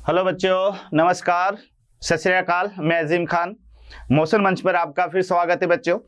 Hello बच्चों, नमस्कार, सत श्री अकाल। मैं अजीम खान, मोशन मंच पर आपका फिर स्वागत है बच्चों।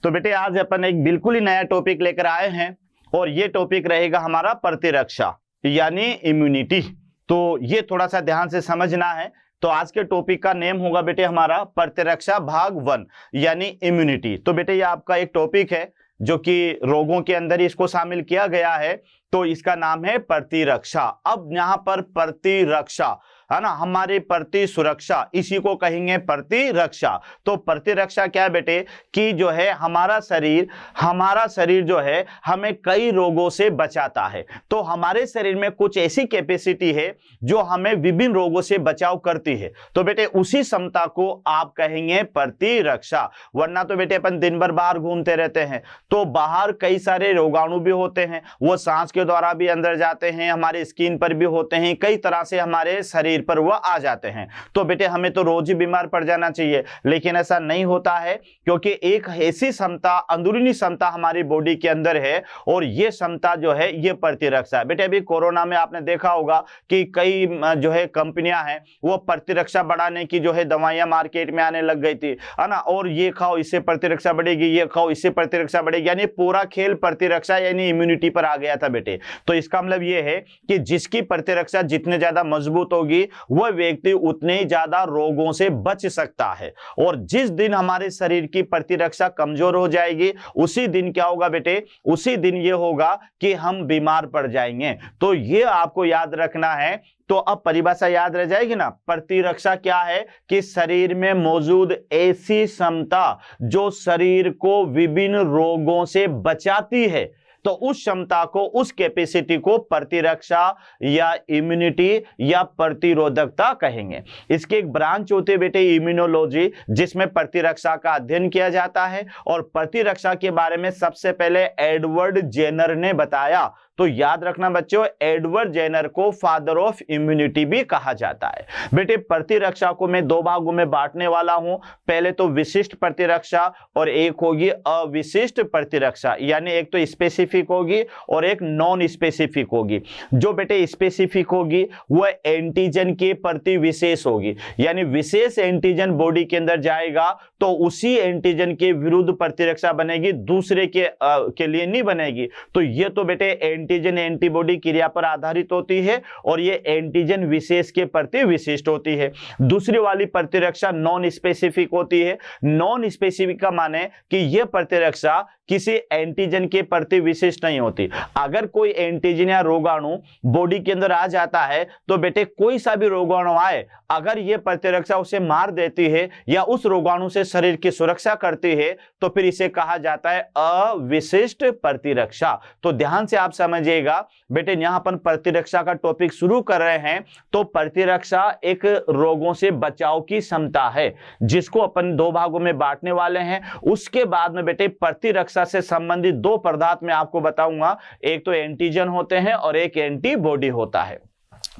तो बेटे आज अपन एक बिल्कुल ही नया टॉपिक लेकर आए हैं और ये टॉपिक रहेगा हमारा प्रतिरक्षा यानी इम्यूनिटी। तो ये थोड़ा सा ध्यान से समझना है। तो आज के टॉपिक का नेम होगा बेटे हमारा प्रतिरक्षा भाग 1 यानी इम्यूनिटी। तो बेटे ये आपका एक टॉपिक है जो कि रोगों के अंदर ही इसको शामिल किया गया है, तो इसका नाम है प्रतिरक्षा। अब यहाँ पर प्रतिरक्षा है ना, हमारी प्रति सुरक्षा, इसी को कहेंगे प्रतिरक्षा। तो प्रतिरक्षा क्या है बेटे कि जो है हमारा शरीर जो है हमें कई रोगों से बचाता है। तो हमारे शरीर में कुछ ऐसी कैपेसिटी है जो हमें विभिन्न रोगों से बचाव करती है। तो बेटे उसी क्षमता को आप कहेंगे प्रतिरक्षा। वरना तो बेटे अपन दिन भर बाहर घूमते रहते हैं तो बाहर कई सारे रोगाणु भी होते हैं, वो सांस के द्वारा भी अंदर जाते हैं, हमारे स्किन पर भी होते हैं, कई तरह से हमारे शरीर पर वो आ जाते हैं। तो बेटे हमें तो रोज ही बीमार पड़ जाना चाहिए, लेकिन ऐसा नहीं होता है क्योंकि एक ऐसी क्षमता, अंदरूनी क्षमता हमारी बॉडी के अंदर है और ये क्षमता जो है ये प्रतिरक्षा है। बेटे अभी कोरोना में आपने देखा होगा कि कई जो है कंपनियां हैं वो प्रतिरक्षा बढ़ाने की जो है दवाइयां मार्केट में आने लग गई थी, है ना, और ये खाओ इससे प्रतिरक्षा बढ़ेगी, ये खाओ इससे प्रतिरक्षा बढ़ेगी, यानी पूरा खेल प्रतिरक्षा यानी इम्यूनिटी पर आ गया था बेटे। तो इसका मतलब ये है कि जिसकी प्रतिरक्षा जितने ज्यादा मजबूत होगी वह व्यक्ति उतने ही ज्यादा रोगों से बच सकता है। और जिस दिन हमारे शरीर की प्रतिरक्षा कमजोर हो जाएगी उसी दिन क्या होगा बेटे, उसी दिन ये होगा कि हम बीमार पड़ जाएंगे। तो ये आपको याद रखना है। तो अब परिभाषा याद रह जाएगी ना। प्रतिरक्षा क्या है कि शरीर में मौजूद ऐसी क्षमता जो शरीर को विभिन्न रोगों से बचाती है। तो उस क्षमता को, उस कैपेसिटी को प्रतिरक्षा या इम्यूनिटी या प्रतिरोधकता कहेंगे। इसकी एक ब्रांच होती है बेटे इम्यूनोलॉजी, जिसमें प्रतिरक्षा का अध्ययन किया जाता है। और प्रतिरक्षा के बारे में सबसे पहले एडवर्ड जेनर ने बताया। तो याद रखना बच्चों, एडवर्ड जेनर को फादर ऑफ इम्यूनिटी भी कहा जाता है। बेटे प्रतिरक्षा को मैं दो भागों में बांटने वाला हूं। पहले तो विशिष्ट प्रतिरक्षा और एक होगी अविशिष्ट प्रतिरक्षा, यानी एक तो स्पेसिफिक होगी और एक नॉन स्पेसिफिक होगी। जो बेटे स्पेसिफिक होगी वह एंटीजन के प्रति विशेष होगी, यानी विशेष एंटीजन बॉडी के अंदर जाएगा तो उसी एंटीजन के विरुद्ध प्रतिरक्षा बनेगी, दूसरे के लिए नहीं बनेगी। तो ये तो बेटे एंटीजन एंटीबॉडी क्रिया पर आधारित होती है और ये एंटीजन विशेष के प्रति विशिष्ट होती है। दूसरी वाली प्रतिरक्षा नॉन स्पेसिफिक होती है। नॉन स्पेसिफिक का माने कि यह प्रतिरक्षा किसी एंटीजन के प्रति विशिष्ट नहीं होती। अगर कोई एंटीजन या रोगाणु बॉडी के अंदर आ जाता है तो बेटे कोई सा भी रोगाणु आए, अगर यह प्रतिरक्षा उसे मार देती है या उस रोगाणु से शरीर की सुरक्षा करती है तो फिर इसे कहा जाता है अविशिष्ट प्रतिरक्षा। तो ध्यान से आप समझिएगा बेटे, यहां पर प्रतिरक्षा का टॉपिक शुरू कर रहे हैं। तो प्रतिरक्षा एक रोगों से बचाव की क्षमता है जिसको अपन दो भागों में बांटने वाले हैं। उसके बाद में बेटे प्रतिरक्षा से संबंधित दो पदार्थ मैं आपको बताऊंगा। एक तो एंटीजन होते हैं और एक एंटीबॉडी होता है।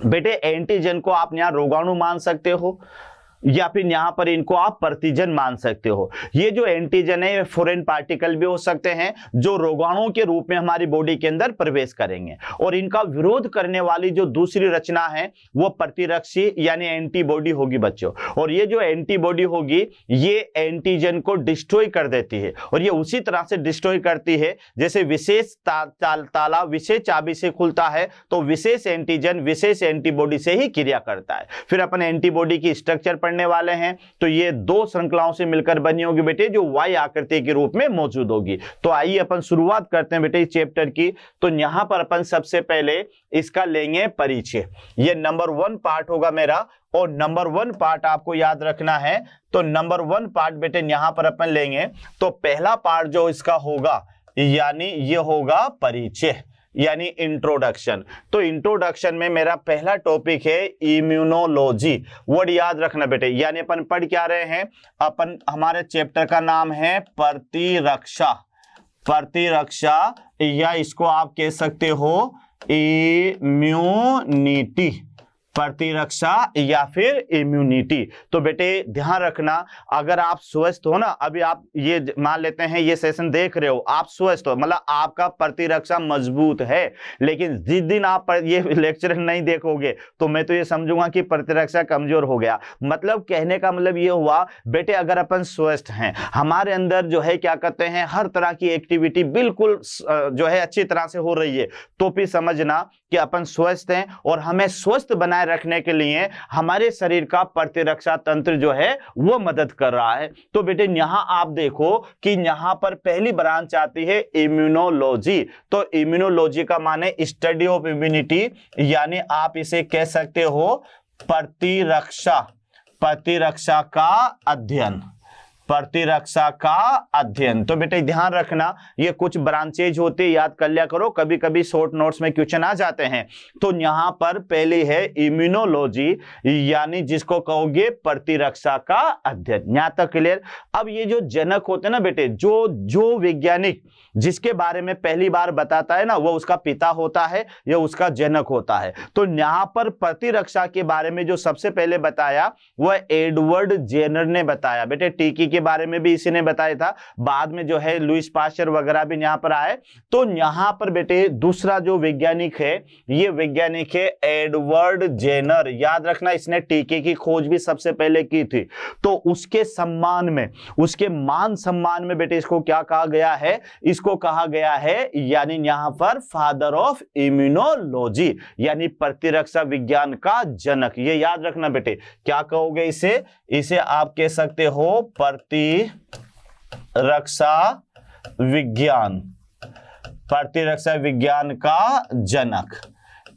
बेटे एंटीजन को आप यहां रोगाणु मान सकते हो या फिर यहां पर इनको आप प्रतिजन मान सकते हो। ये जो एंटीजन है फॉरेन पार्टिकल भी हो सकते हैं जो रोगाणुओं के रूप में हमारी बॉडी के अंदर प्रवेश करेंगे। और इनका विरोध करने वाली जो दूसरी रचना है वो प्रतिरक्षी यानी एंटीबॉडी होगी बच्चों। और ये जो एंटीबॉडी होगी ये एंटीजन को डिस्ट्रॉय कर देती है और ये उसी तरह से डिस्ट्रॉय करती है जैसे विशेष ताला विशेष चाबी से खुलता है, तो विशेष एंटीजन विशेष एंटीबॉडी से ही क्रिया करता है। फिर अपन एंटीबॉडी की स्ट्रक्चर पढ़ने वाले हैं। तो ये दो श्रृंखलाओं से मिलकर बनी होगी बेटे जो वाई आकृति के रूप में मौजूद होगी। तो आइए अपन शुरुआत करते हैं बेटे इस चैप्टर की। तो यहां पर अपन सबसे पहले इसका लेंगे परिचय। ये नंबर 1 पार्ट होगा मेरा और नंबर 1 पार्ट आपको याद रखना है। तो नंबर 1 पार्ट बेटे यहां पर अपन लेंगे। तो पहला पार्ट जो इसका होगा यानी ये होगा परिचय यानी इंट्रोडक्शन। तो इंट्रोडक्शन में मेरा पहला टॉपिक है इम्यूनोलॉजी। वर्ड याद रखना बेटे, यानी अपन पढ़ क्या रहे हैं, अपन हमारे चैप्टर का नाम है प्रतिरक्षा। प्रतिरक्षा या इसको आप कह सकते हो इम्यूनिटी। प्रतिरक्षा या फिर इम्यूनिटी। तो बेटे ध्यान रखना, अगर आप स्वस्थ हो ना, अभी आप ये मान लेते हैं ये सेशन देख रहे हो, आप स्वस्थ हो मतलब आपका प्रतिरक्षा मजबूत है, लेकिन जिस दिन आप ये लेक्चर नहीं देखोगे तो मैं तो ये समझूंगा कि प्रतिरक्षा कमजोर हो गया। मतलब कहने का मतलब ये हुआ बेटे, अगर अपन स्वस्थ हैं, हमारे अंदर जो है क्या कहते हैं हर तरह की एक्टिविटी बिल्कुल जो है अच्छी तरह से हो रही है, तो भी समझना कि अपन स्वस्थ हैं। और हमें स्वस्थ बनाए रखने के लिए हमारे शरीर का प्रतिरक्षा तंत्र जो है वो मदद कर रहा है। तो बेटे यहां आप देखो कि यहां पर पहली ब्रांच आती है इम्यूनोलॉजी। तो इम्यूनोलॉजी का माने स्टडी ऑफ इम्यूनिटी, यानी आप इसे कह सकते हो प्रतिरक्षा, प्रतिरक्षा का अध्ययन, प्रतिरक्षा का अध्ययन। तो बेटे ध्यान रखना ये कुछ ब्रांचेज होते, याद कर लिया करो, कभी कभी शॉर्ट नोट्स में क्वेश्चन आ जाते हैं। तो यहां पर पहले है इम्यूनोलॉजी, यानी जिसको कहोगे प्रतिरक्षा का अध्ययन। यहां तक क्लियर। अब ये जो जनक होते हैं ना बेटे, जो वैज्ञानिक जिसके बारे में पहली बार बताता है ना, वो उसका पिता होता है या उसका जनक होता है। तो यहां पर प्रतिरक्षा के बारे में जो सबसे पहले बताया वह एडवर्ड जेनर ने बताया। बेटे टीकी के बारे में भी इसी ने बताया था, बाद में जो है लुईस पास्चर वगैरह भी यहां पर आए। तो यहां पर बेटे दूसरा जो वैज्ञानिक है, ये वैज्ञानिक है एडवर्ड जेनर। याद रखना, इसने टीके की खोज भी सबसे पहले की थी। तो उसके सम्मान में, उसके मान सम्मान में बेटे इसको क्या कहा गया है, इसको कहा गया है यानी यहां पर फादर ऑफ इम्यूनोलॉजी, यानी प्रतिरक्षा विज्ञान का जनक। ये याद रखना बेटे, क्या कहोगे इसे, इसे आप कह सकते हो प्रतिरक्षा विज्ञान, प्रतिरक्षा विज्ञान का जनक।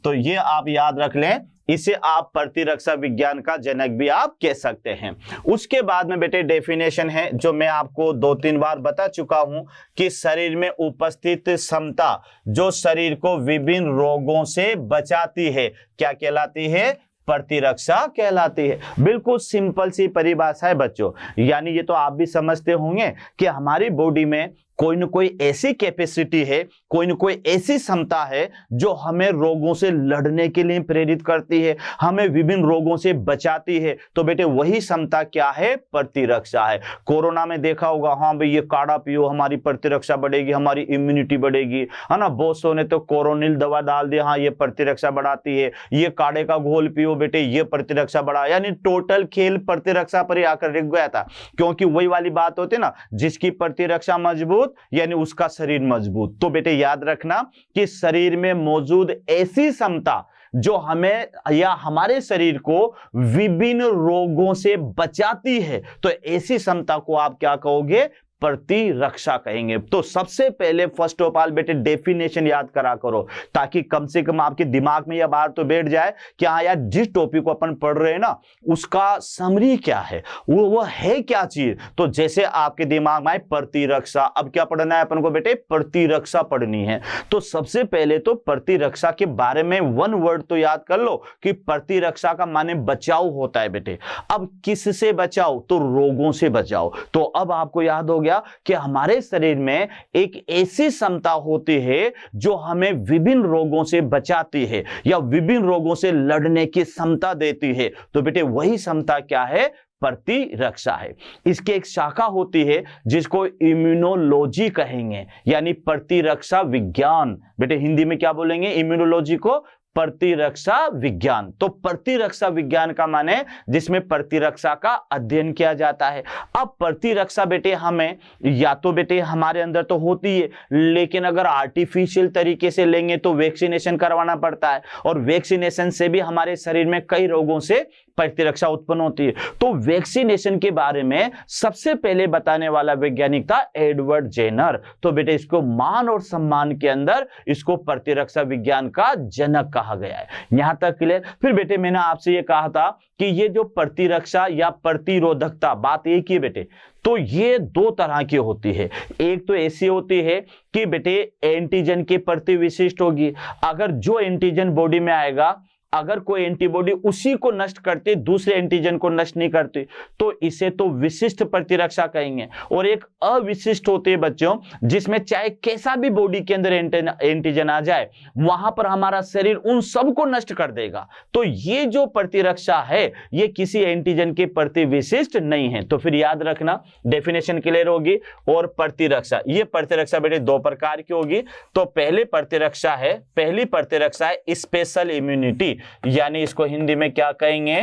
तो ये आप याद रख लें, इसे आप प्रतिरक्षा विज्ञान का जनक भी आप कह सकते हैं। उसके बाद में बेटे डेफिनेशन है जो मैं आपको 2-3 बार बता चुका हूं कि शरीर में उपस्थित क्षमता जो शरीर को विभिन्न रोगों से बचाती है, क्या कहलाती है, प्रतिरक्षा कहलाती है। बिल्कुल सिंपल सी परिभाषा है बच्चों, यानी ये तो आप भी समझते होंगे कि हमारी बॉडी में कोई न कोई ऐसी कैपेसिटी है, कोई न कोई ऐसी क्षमता है जो हमें रोगों से लड़ने के लिए प्रेरित करती है, हमें विभिन्न रोगों से बचाती है। तो बेटे वही क्षमता क्या है, प्रतिरक्षा है। कोरोना में देखा होगा, हाँ भाई ये काढ़ा पियो हमारी प्रतिरक्षा बढ़ेगी, हमारी इम्यूनिटी बढ़ेगी, है ना। बोसों ने तो कोरोनिल दवा डाल दिया, हाँ ये प्रतिरक्षा बढ़ाती है। ये काढ़े का घोल पियो बेटे, ये प्रतिरक्षा बढ़ा, यानी टोटल खेल प्रतिरक्षा पर ही आकर रुक गया था। क्योंकि वही वाली बात होती है ना, जिसकी प्रतिरक्षा मजबूत यानी उसका शरीर मजबूत। तो बेटे याद रखना कि शरीर में मौजूद ऐसी क्षमता जो हमें या हमारे शरीर को विभिन्न रोगों से बचाती है, तो ऐसी क्षमता को आप क्या कहोगे, प्रतिरक्षा कहेंगे। तो सबसे पहले फर्स्ट ऑफ ऑल बेटे डेफिनेशन याद करा करो, ताकि कम से कम आपके दिमाग में यह बात तो बैठ जाए कि हाँ यार जिस टॉपिक को अपन पढ़ रहे हैं ना उसका समरी क्या है, वो है क्या चीज। तो जैसे आपके दिमाग में प्रतिरक्षा, अब क्या पढ़ना है अपन को बेटे, प्रतिरक्षा पढ़नी है। तो सबसे पहले तो प्रतिरक्षा के बारे में वन वर्ड तो याद कर लो कि प्रतिरक्षा का माने बचाव होता है बेटे। अब किससे बचाओ, तो रोगों से बचाओ। तो अब आपको याद हो गया कि हमारे शरीर में एक ऐसी क्षमता होती है जो हमें विभिन्न रोगों से बचाती है या विभिन्न रोगों से लड़ने की क्षमता देती है। तो बेटे वही क्षमता क्या है, प्रतिरक्षा है। इसकी एक शाखा होती है जिसको इम्यूनोलॉजी कहेंगे, यानी प्रतिरक्षा विज्ञान। बेटे हिंदी में क्या बोलेंगे, इम्यूनोलॉजी को प्रतिरक्षा विज्ञान। तो प्रतिरक्षा विज्ञान का माने जिसमें प्रतिरक्षा का अध्ययन किया जाता है। अब प्रतिरक्षा बेटे हमें या तो बेटे हमारे अंदर तो होती है, लेकिन अगर आर्टिफिशियल तरीके से लेंगे तो वैक्सीनेशन करवाना पड़ता है, और वैक्सीनेशन से भी हमारे शरीर में कई रोगों से प्रतिरक्षा उत्पन्न होती है। तो वैक्सीनेशन के बारे में सबसे पहले बताने वाला वैज्ञानिक था एडवर्ड जेनर। तो बेटे इसको मान और सम्मान के अंदर इसको प्रतिरक्षा विज्ञान का जनक कहा गया है। यहां तक क्लियर। फिर बेटे मैंने आपसे ये कहा था कि ये जो प्रतिरक्षा या प्रतिरोधकता, बात एक ही बेटे, तो ये 2 तरह की होती है। एक तो ऐसी होती है कि बेटे एंटीजन के प्रति विशिष्ट होगी। अगर जो एंटीजन बॉडी में आएगा अगर कोई एंटीबॉडी उसी को नष्ट करती, दूसरे एंटीजन को नष्ट नहीं करती, तो इसे तो विशिष्ट प्रतिरक्षा कहेंगे। और एक अविशिष्ट होती है बच्चों, जिसमें चाहे कैसा भी बॉडी के अंदर एंटीजन आ जाए, वहां पर हमारा शरीर उन सबको नष्ट कर देगा। तो ये जो प्रतिरक्षा है ये किसी एंटीजन के प्रति विशिष्ट नहीं है। तो फिर याद रखना, डेफिनेशन क्लियर होगी। और प्रतिरक्षा, ये प्रतिरक्षा बेटे दो प्रकार की होगी। तो पहली प्रतिरक्षा है स्पेशल इम्यूनिटी, यानी इसको हिंदी में क्या कहेंगे,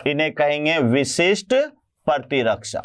इन्हें कहेंगे विशिष्ट प्रतिरक्षा।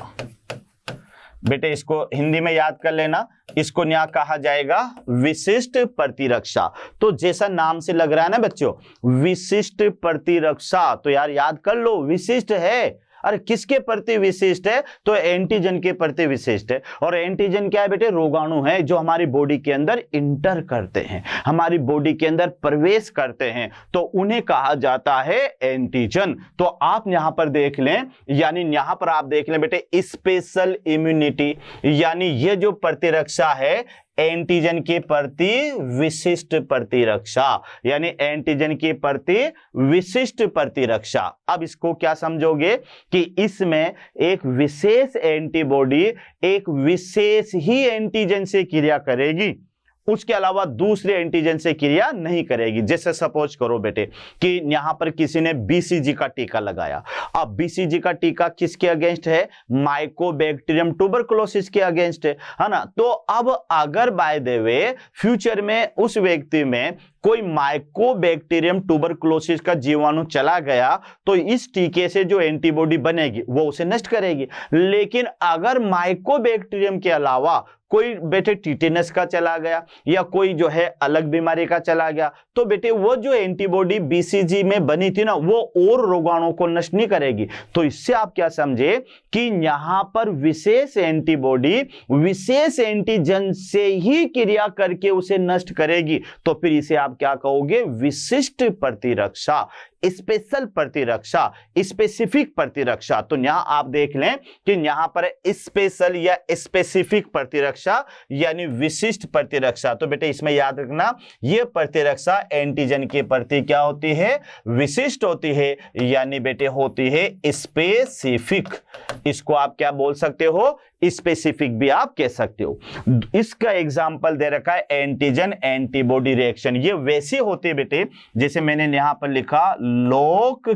बेटे इसको हिंदी में याद कर लेना, इसको यहाँ कहा जाएगा विशिष्ट प्रतिरक्षा। तो जैसा नाम से लग रहा है ना बच्चों, विशिष्ट प्रतिरक्षा, तो यार याद कर लो विशिष्ट है। अरे किसके प्रति विशिष्ट है, तो एंटीजन के प्रति विशिष्ट है। और एंटीजन क्या है बेटे, रोगाणु है जो हमारी बॉडी के अंदर इंटर करते हैं, हमारी बॉडी के अंदर प्रवेश करते हैं, तो उन्हें कहा जाता है एंटीजन। तो आप यहां पर देख लें, यानी यहां पर आप देख लें बेटे स्पेशल इम्यूनिटी, यानी ये जो प्रतिरक्षा है एंटीजन के प्रति विशिष्ट प्रतिरक्षा, यानी एंटीजन के प्रति विशिष्ट प्रतिरक्षा। अब इसको क्या समझोगे कि इसमें एक विशेष एंटीबॉडी एक विशेष ही एंटीजन से क्रिया करेगी, उसके अलावा दूसरे एंटीजन से क्रिया नहीं करेगी। जैसे सपोज करो बेटे कि यहां पर किसी ने बीसीजी का टीका लगाया। अब बीसीजी का टीका किसके अगेंस्ट है, माइकोबैक्टीरियम ट्यूबरकुलोसिस के अगेंस्ट है ना। तो अब अगर बाय द वे फ्यूचर में उस व्यक्ति में कोई माइकोबैक्टीरियम ट्यूबरकुलोसिस का जीवाणु चला गया, तो इस टीके से जो एंटीबॉडी बनेगी वो उसे नष्ट करेगी। लेकिन अगर माइकोबैक्टीरियम के अलावा कोई बेटे टिटेनस का चला गया या कोई जो है अलग बीमारी का चला गया, तो बेटे वो जो एंटीबॉडी बीसीजी में बनी थी ना, वो और रोगाणुओं को नष्ट नहीं करेगी। तो इससे आप क्या समझे कि यहां पर विशेष एंटीबॉडी विशेष एंटीजन से ही क्रिया करके उसे नष्ट करेगी। तो फिर इसे आप क्या कहोगे, विशिष्ट प्रतिरक्षा, स्पेशल प्रतिरक्षा, स्पेसिफिक प्रतिरक्षा। तो यहां आप देख लें कि यहां पर स्पेशल या स्पेसिफिक प्रतिरक्षा यानी विशिष्ट प्रतिरक्षा। तो बेटे इसमें याद रखना, यह प्रतिरक्षा एंटीजन के प्रति क्या होती है, विशिष्ट होती है, यानी बेटे होती है स्पेसिफिक। इसको आप क्या बोल सकते हो, स्पेसिफिक भी आप कह सकते हो। इसका एग्जांपल दे रखा है एंटीजन एंटीबॉडी रिएक्शन। ये वैसी होती है बेटे, जैसे मैंने यहां पर लिखा लॉक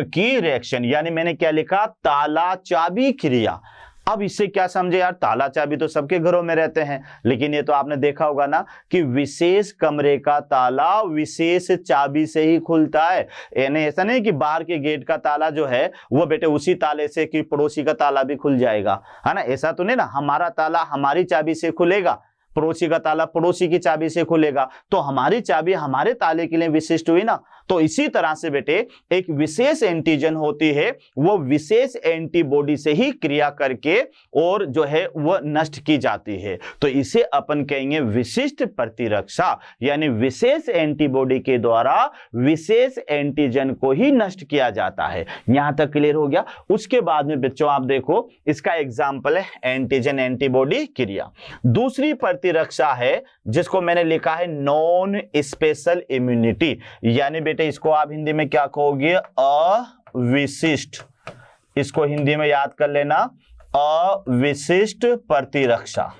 की रिएक्शन, यानी मैंने क्या लिखा, ताला चाबी क्रिया। अब इससे क्या समझे यार, ताला चाबी तो सबके घरों में रहते हैं, लेकिन ये तो आपने देखा होगा ना कि विशेष कमरे का ताला विशेष चाबी से ही खुलता है। यानी ऐसा नहीं कि बाहर के गेट का ताला जो है वो बेटे उसी ताले से कि पड़ोसी का ताला भी खुल जाएगा, है ना। ऐसा तो नहीं ना, हमारा ताला हमारी चाबी से खुलेगा, पड़ोसी का ताला पड़ोसी की चाबी से खुलेगा। तो हमारी चाबी हमारे ताले के लिए विशिष्ट हुई ना। तो इसी तरह से बेटे एक विशेष एंटीजन होती है, वो विशेष एंटीबॉडी से ही क्रिया करके और जो है वह नष्ट की जाती है। तो इसे अपन कहेंगे विशिष्ट प्रतिरक्षा, यानी विशेष एंटीबॉडी के द्वारा विशेष एंटीजन को ही नष्ट किया जाता है। यहां तक क्लियर हो गया। उसके बाद में बच्चों आप देखो, इसका एग्जाम्पल है एंटीजन एंटीबॉडी क्रिया। दूसरी प्रतिरक्षा है जिसको मैंने लिखा है नॉन स्पेशल इम्यूनिटी, यानी बेटे इसको आप हिंदी में क्या कहोगे, अविशिष्ट। इसको हिंदी में याद कर लेना, अविशिष्ट प्रतिरक्षा।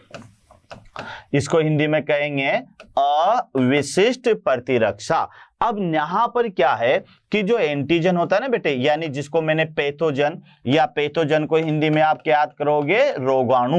इसको हिंदी में कहेंगे अविशिष्ट प्रतिरक्षा। अब यहां पर क्या है कि जो एंटीजन होता है ना बेटे, यानी जिसको मैंने पैथोजन, या पैथोजन को हिंदी में आप क्या याद करोगे, रोगाणु,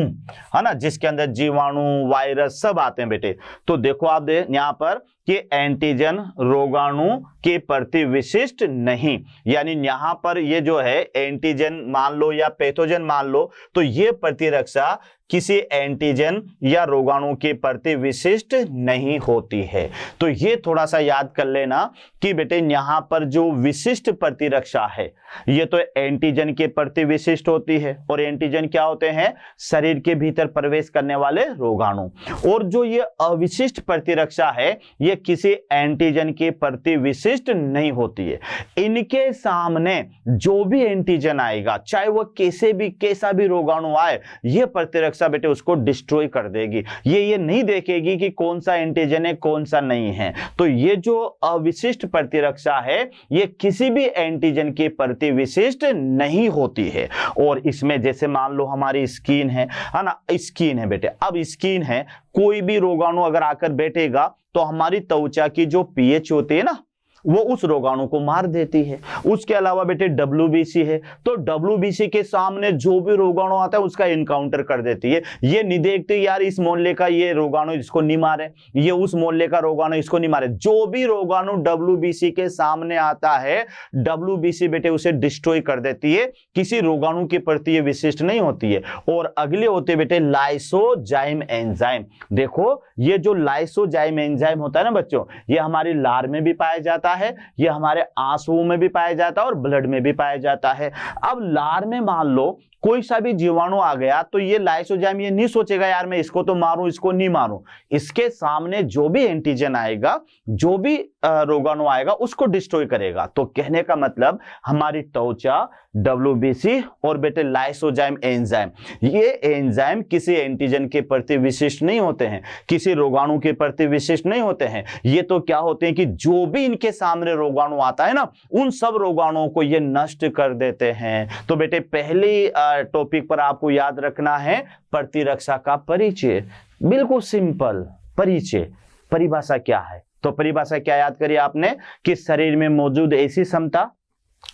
है ना, जिसके अंदर जीवाणु वायरस सब आते हैं बेटे। तो देखो आप यहां पर कि एंटीजन रोगाणु के प्रति विशिष्ट नहीं, यानी यहां पर ये जो है एंटीजन मान लो या पैथोजन मान लो, तो ये प्रतिरक्षा किसी एंटीजन या रोगाणु के प्रति विशिष्ट नहीं होती है। तो ये थोड़ा सा याद कर लेना कि बेटे यहां पर जो विशिष्ट प्रतिरक्षा है ये तो एंटीजन के प्रति विशिष्ट होती है, और एंटीजन क्या होते हैं, शरीर के भीतर प्रवेश करने वाले रोगाणु। और जो ये अविशिष्ट प्रतिरक्षा है ये किसी एंटीजन के प्रति विशिष्ट नहीं होती है। इनके सामने जो भी एंटीजन आएगा, चाहे वो कैसा भी रोगाणु आए, ये प्रतिरक्षा बेटे उसको डिस्ट्रॉय कर देगी। ये नहीं देखेगी कि कौन सा एंटीजन है कौन सा नहीं है। तो ये जो अविशिष्ट प्रतिरक्षा है ये किसी भी एंटीजन के प्रति विशिष्ट नहीं होती है। और इसमें जैसे मान लो हमारी स्किन है ना, स्किन है बेटे, अब स्किन है, कोई भी रोगाणु अगर आकर बैठेगा तो हमारी त्वचा की जो पीएच होती है ना वो उस रोगाणु को मार देती है। उसके अलावा बेटे WBC है, तो WBC के सामने जो भी रोगाणु आता है उसका इनकाउंटर कर देती है। ये नहीं देखते यार इस मोहल्ले का ये रोगाणु इसको नहीं मारे, ये उस मोहल्ले का रोगाणु इसको नहीं मारे। जो भी रोगाणु WBC के सामने आता है WBC बेटे उसे डिस्ट्रॉय कर देती है, किसी रोगाणु के प्रति ये विशिष्ट नहीं होती है। और अगले होते बेटे लाइसोजाइम एंजाइम। देखो ये जो लाइसोजाइम एंजाइम होता है ना बच्चों, ये हमारी लार में भी पाया जाता है, ये हमारे आंसुओं में भी पाया जाता है और ब्लड में भी पाया जाता है। अब लार में मान लो कोई सा भी जीवाणु आ गया तो ये लाइसोजाइम ये नहीं सोचेगा यार मैं इसको तो मारूं इसको नहीं मारूं, इसके सामने जो भी एंटीजन आएगा, जो भी रोगाणु आएगा उसको डिस्ट्रॉय करेगा। तो कहने का मतलब हमारी त्वचा, WBC और बेटे लाइसोजाइम एंजाइम, ये एंजाइम किसी एंटीजन के प्रति विशिष्ट नहीं होते हैं, किसी रोगाणु के प्रति विशिष्ट नहीं होते हैं। ये तो क्या होते हैं कि जो भी इनके सामने रोगाणु आता है ना उन सब रोगाणुओं को ये नष्ट कर देते हैं। तो बेटे पहली टॉपिक पर आपको याद रखना है प्रतिरक्षा का परिचय। बिल्कुल सिंपल, परिचय, परिभाषा क्या है? तो परिभाषा क्या याद करिए आपने कि शरीर में मौजूद ऐसी क्षमता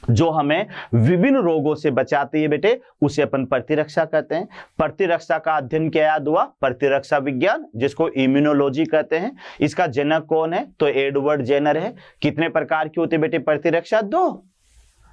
जो हमें विभिन्न रोगों से बचाती है बेटे उसे अपन प्रतिरक्षा कहते हैं। प्रतिरक्षा का अध्ययन क्या याद हुआ? प्रतिरक्षा विज्ञान, जिसको इम्यूनोलॉजी कहते हैं। इसका जनक कौन है? तो एडवर्ड जेनर है। कितने प्रकार की होती है बेटे प्रतिरक्षा? 2,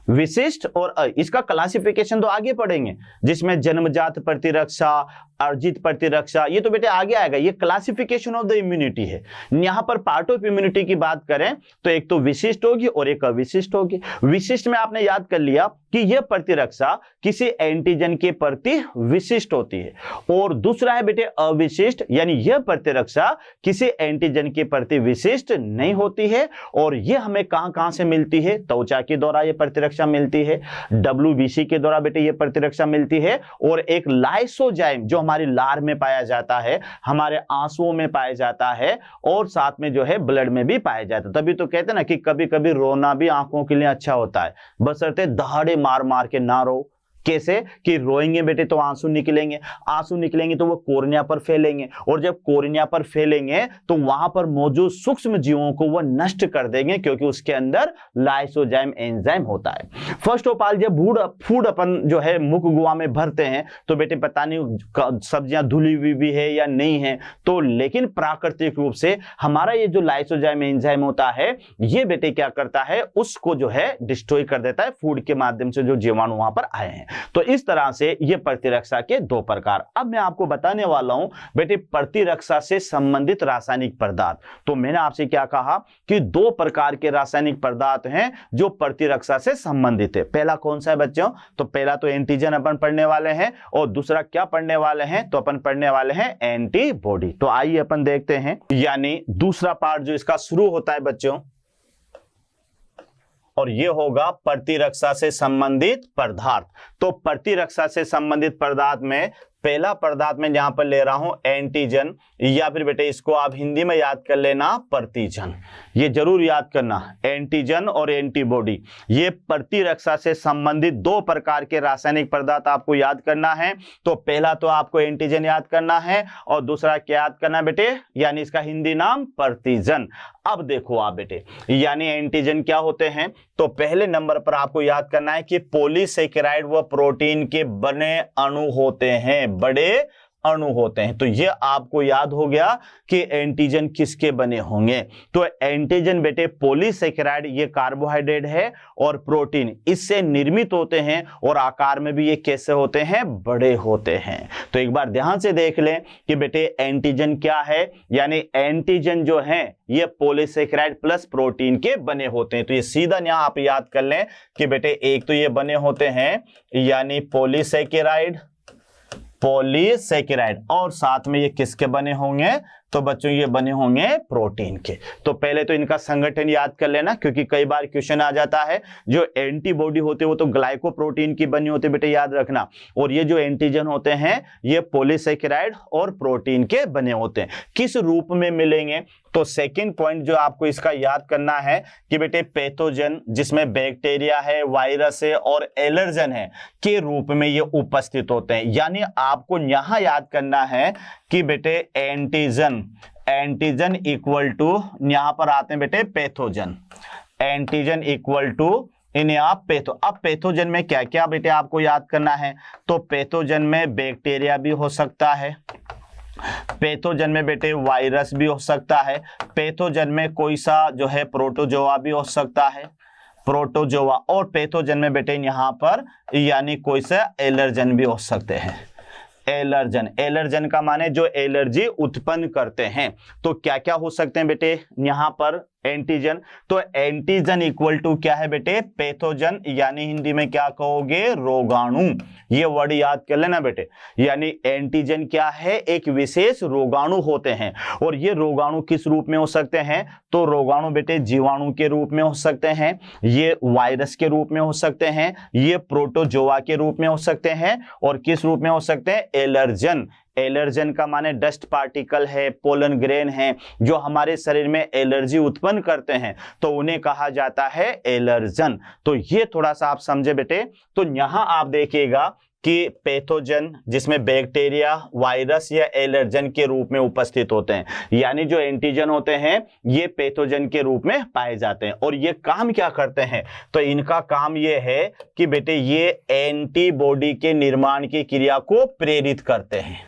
विशिष्ट और इसका क्लासिफिकेशन तो आगे पढ़ेंगे, जिसमें जन्मजात प्रतिरक्षा, अर्जित प्रतिरक्षा, ये तो बेटे आगे आएगा। ये क्लासिफिकेशन ऑफ द इम्यूनिटी है। यहां पर पार्ट ऑफ इम्यूनिटी की बात करें तो एक तो विशिष्ट होगी और एक अविशिष्ट होगी। विशिष्ट में आपने याद कर लिया कि यह प्रतिरक्षा किसी एंटीजन के प्रति विशिष्ट होती है, और दूसरा है बेटे अविशिष्ट, यानी यह प्रतिरक्षा किसी एंटीजन के प्रति विशिष्ट नहीं होती है। और यह हमें कहां से मिलती है? त्वचा के द्वारा यह प्रतिरक्षा मिलती है, WBC के द्वारा बेटे यह प्रतिरक्षा मिलती है, और एक लाइसोजाइम जो हमारी लार में पाया जाता है, हमारे आंसुओं में पाया जाता है, और साथ में जो है ब्लड में भी पाया जाता है। तभी तो कहते हैं ना कि कभी कभी रोना भी आंखों के लिए अच्छा होता है, बशर्ते दहाड़े मार मार के ना रो। कैसे कि रोएंगे बेटे तो आंसू निकलेंगे, आंसू निकलेंगे तो वो कोर्निया पर फैलेंगे, और जब कोर्निया पर फैलेंगे तो वहां पर मौजूद सूक्ष्म जीवों को वो नष्ट कर देंगे, क्योंकि उसके अंदर लाइसोजाइम एंजाइम होता है। फर्स्ट ऑफ ऑल जब फूड अपन जो है मुख गुहा में भरते हैं तो बेटे पता नहीं सब्जियां धुली हुई भी है या नहीं है, तो लेकिन प्राकृतिक रूप से हमारा ये जो लाइसोजाइम एंजाइम होता है ये बेटे क्या करता है, उसको जो है डिस्ट्रॉय कर देता है फूड के माध्यम से जो जीवाणु वहां पर आए हैं। तो इस तरह से ये प्रतिरक्षा के 2 प्रकार। अब मैं आपको बताने वाला हूं बेटे प्रतिरक्षा से संबंधित रासायनिक पदार्थ। तो मैंने आपसे क्या कहा कि 2 प्रकार के रासायनिक पदार्थ हैं जो प्रतिरक्षा से संबंधित है। पहला कौन सा है बच्चों? तो पहला तो एंटीजन अपन पढ़ने वाले हैं, और दूसरा क्या पढ़ने वाले हैं? तो अपन पढ़ने वाले हैं एंटीबॉडी। तो आइए अपन देखते हैं, यानी दूसरा पार्ट जो इसका शुरू होता है बच्चों, और ये होगा प्रतिरक्षा से संबंधित पदार्थ। तो प्रतिरक्षा से संबंधित पदार्थ में पहला पदार्थ मैं यहां पर ले रहा हूं एंटीजन, या फिर बेटे इसको आप हिंदी में याद कर लेना प्रतिजन। ये जरूर याद करना, एंटीजन और एंटीबॉडी, ये प्रतिरक्षा से संबंधित 2 प्रकार के रासायनिक पदार्थ आपको याद करना है। तो पहला तो आपको एंटीजन याद करना है, और दूसरा क्या याद करना है बेटे, यानी इसका हिंदी नाम प्रतिजन। अब देखो आप बेटे, यानी एंटीजन क्या होते हैं? तो पहले नंबर पर आपको याद करना है कि पॉलीसेकेराइड व प्रोटीन के बने अणु होते हैं, बड़े अणु होते हैं। तो ये आपको याद हो गया कि एंटीजन किसके बने होंगे। तो एंटीजन बेटे पॉलीसेकेराइड, ये कार्बोहाइड्रेट है, और प्रोटीन इससे निर्मित होते हैं, और आकार में भी ये कैसे होते हैं? बड़े होते हैं। तो एक बार ध्यान से देख लें कि बेटे एंटीजन क्या है, यानी एंटीजन जो है ये पॉलीसेकेराइड प्लस प्रोटीन के बने होते हैं। तो ये सीधा यहां आप याद कर लें कि बेटे एक तो ये बने होते हैं यानी पॉलीसेकेराइड, और साथ में ये किसके बने होंगे? तो बच्चों ये बने होंगे प्रोटीन के। तो पहले तो इनका संगठन याद कर लेना, क्योंकि कई बार क्वेश्चन आ जाता है जो एंटीबॉडी होते हैं वो तो ग्लाइकोप्रोटीन की बनी होती है बेटे, याद रखना। और ये जो एंटीजन होते हैं ये पॉलीसेकेराइड और प्रोटीन के बने होते हैं। किस रूप में मिलेंगे? तो सेकंड पॉइंट जो आपको इसका याद करना है कि बेटे पैथोजन, जिसमें बैक्टीरिया है, वायरस है और एलर्जन है, के रूप में ये उपस्थित होते हैं। यानी आपको यहां याद करना है कि बेटे एंटीजन, एंटीजन इक्वल टू, यहां पर आते हैं बेटे पैथोजन, एंटीजन इक्वल टू इन आप पैथो। अब पैथोजन में क्या क्या बेटे आपको याद करना है? तो पैथोजन में बैक्टीरिया भी हो सकता है, पैथोजन में बेटे वायरस भी हो सकता है, पैथोजन में कोई सा जो है प्रोटोजोआ भी हो सकता है, प्रोटोजोआ, और पैथोजन में बेटे यहां पर यानी कोई सा एलर्जन भी हो सकते हैं। एलर्जन, एलर्जन का माने जो एलर्जी उत्पन्न करते हैं। तो क्या क्या हो सकते हैं बेटे यहां पर? एंटीजन। तो एंटीजन इक्वल टू क्या है बेटे? पैथोजन, यानी हिंदी में क्या कहोगे? रोगाणु। ये वर्ड याद कर लेना बेटे। यानी एंटीजन क्या है? एक विशेष रोगाणु होते हैं। और ये रोगाणु किस रूप में हो सकते हैं? तो रोगाणु बेटे जीवाणु के रूप में हो सकते हैं, ये वायरस के रूप में हो सकते हैं, ये प्रोटोजोआ के रूप में हो सकते हैं, और किस रूप में हो सकते हैं? एलर्जन। एलर्जन का माने डस्ट पार्टिकल है, पोलन ग्रेन है, जो हमारे शरीर में एलर्जी उत्पन्न करते हैं, तो उन्हें कहा जाता है एलर्जन। तो ये थोड़ा सा आप समझे बेटे। तो यहां आप देखिएगा कि पैथोजन, जिसमें बैक्टीरिया, वायरस या एलर्जन के रूप में उपस्थित होते हैं, यानी जो एंटीजन होते हैं ये पैथोजन के रूप में पाए जाते हैं। और ये काम क्या करते हैं? तो इनका काम ये है कि बेटे ये एंटीबॉडी के निर्माण की क्रिया को प्रेरित करते हैं,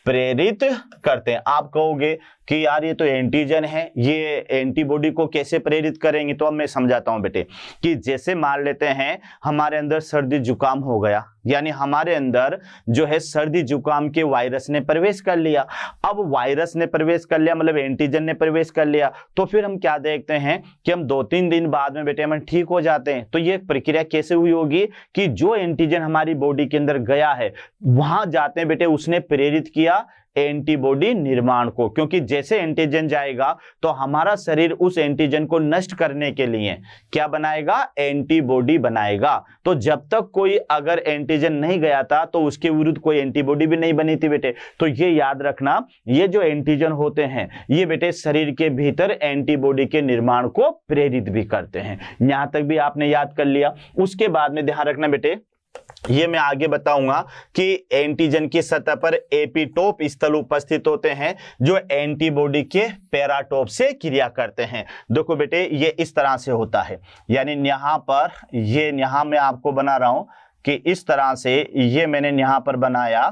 प्रेरित करते हैं। आप कहोगे कि यार ये तो एंटीजन है, ये एंटीबॉडी को कैसे प्रेरित करेंगे? तो अब मैं समझाता हूं बेटे कि जैसे मान लेते हैं हमारे अंदर सर्दी जुकाम हो गया, यानी हमारे अंदर जो है सर्दी जुकाम के वायरस ने प्रवेश कर लिया। अब वायरस ने प्रवेश कर लिया मतलब एंटीजन ने प्रवेश कर लिया, तो फिर हम क्या देखते हैं कि हम 2-3 दिन बाद में बेटे हम ठीक हो जाते हैं। तो ये प्रक्रिया कैसे हुई होगी कि जो एंटीजन हमारी बॉडी के अंदर गया है वहां जाते हैं बेटे, उसने प्रेरित किया एंटीबॉडी निर्माण को, क्योंकि जैसे एंटीजन जाएगा तो हमारा शरीर उस एंटीजन को नष्ट करने के लिए क्या बनाएगा? एंटीबॉडी बनाएगा। तो जब तक कोई अगर एंटीजन नहीं गया था तो उसके विरुद्ध कोई एंटीबॉडी भी नहीं बनी थी बेटे। तो ये याद रखना, ये जो एंटीजन होते हैं ये बेटे शरीर के भीतर एंटीबॉडी के निर्माण को प्रेरित भी करते हैं। यहां तक भी आपने याद कर लिया। उसके बाद में ध्यान रखना बेटे, ये मैं आगे बताऊंगा कि एंटीजन की सतह पर एपिटोप स्थल उपस्थित होते हैं जो एंटीबॉडी के पैराटोप से क्रिया करते हैं। देखो बेटे ये इस तरह से होता है, यानी यहां पर ये यहां मैं आपको बना रहा हूं कि इस तरह से ये मैंने यहां पर बनाया,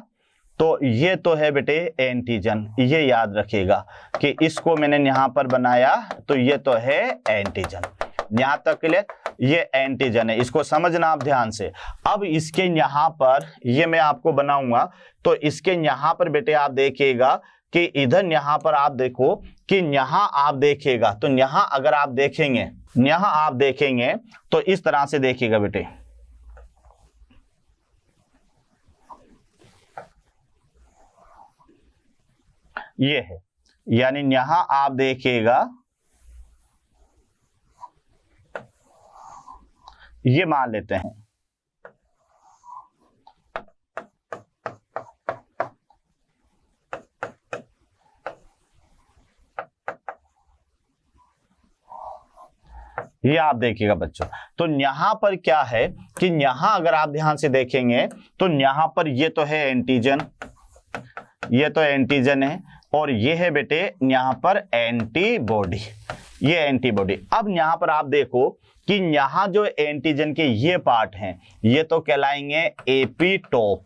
तो ये तो है बेटे एंटीजन, ये याद रखिएगा कि इसको मैंने यहां पर बनाया तो ये तो है एंटीजन। यहां तक के लिए ये एंटीजन है, इसको समझना आप ध्यान से। अब इसके यहां पर ये मैं आपको बनाऊंगा, तो इसके यहां पर बेटे आप देखिएगा कि इधर यहां पर आप देखो कि यहां आप देखिएगा, तो यहां अगर आप देखेंगे, यहां आप देखेंगे तो इस तरह से देखिएगा बेटे, ये है, यानी यहां आप देखिएगा, ये मान लेते हैं ये आप देखिएगा बच्चों। तो यहां पर क्या है कि यहां अगर आप ध्यान से देखेंगे तो यहां पर ये तो है एंटीजन, ये तो एंटीजन है, और ये है बेटे यहां पर एंटीबॉडी, ये एंटीबॉडी। अब यहां पर आप देखो कि यहां जो एंटीजन के ये पार्ट हैं ये तो कहलाएंगे एपिटोप,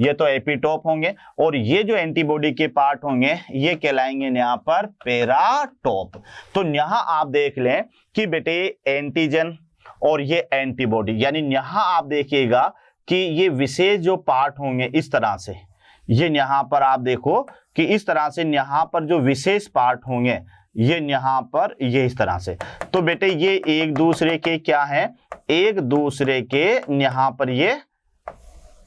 ये तो एपिटोप होंगे, और ये जो एंटीबॉडी के पार्ट होंगे ये कहलाएंगे यहां पर पैराटोप। तो यहां आप देख लें कि बेटे एंटीजन और ये एंटीबॉडी, यानी यहां आप देखिएगा कि ये विशेष जो पार्ट होंगे इस तरह से, ये यहां पर आप देखो कि इस तरह से यहां पर जो विशेष पार्ट होंगे ये यहां पर ये इस तरह से। तो बेटे ये एक दूसरे के क्या है? एक दूसरे के यहां पर ये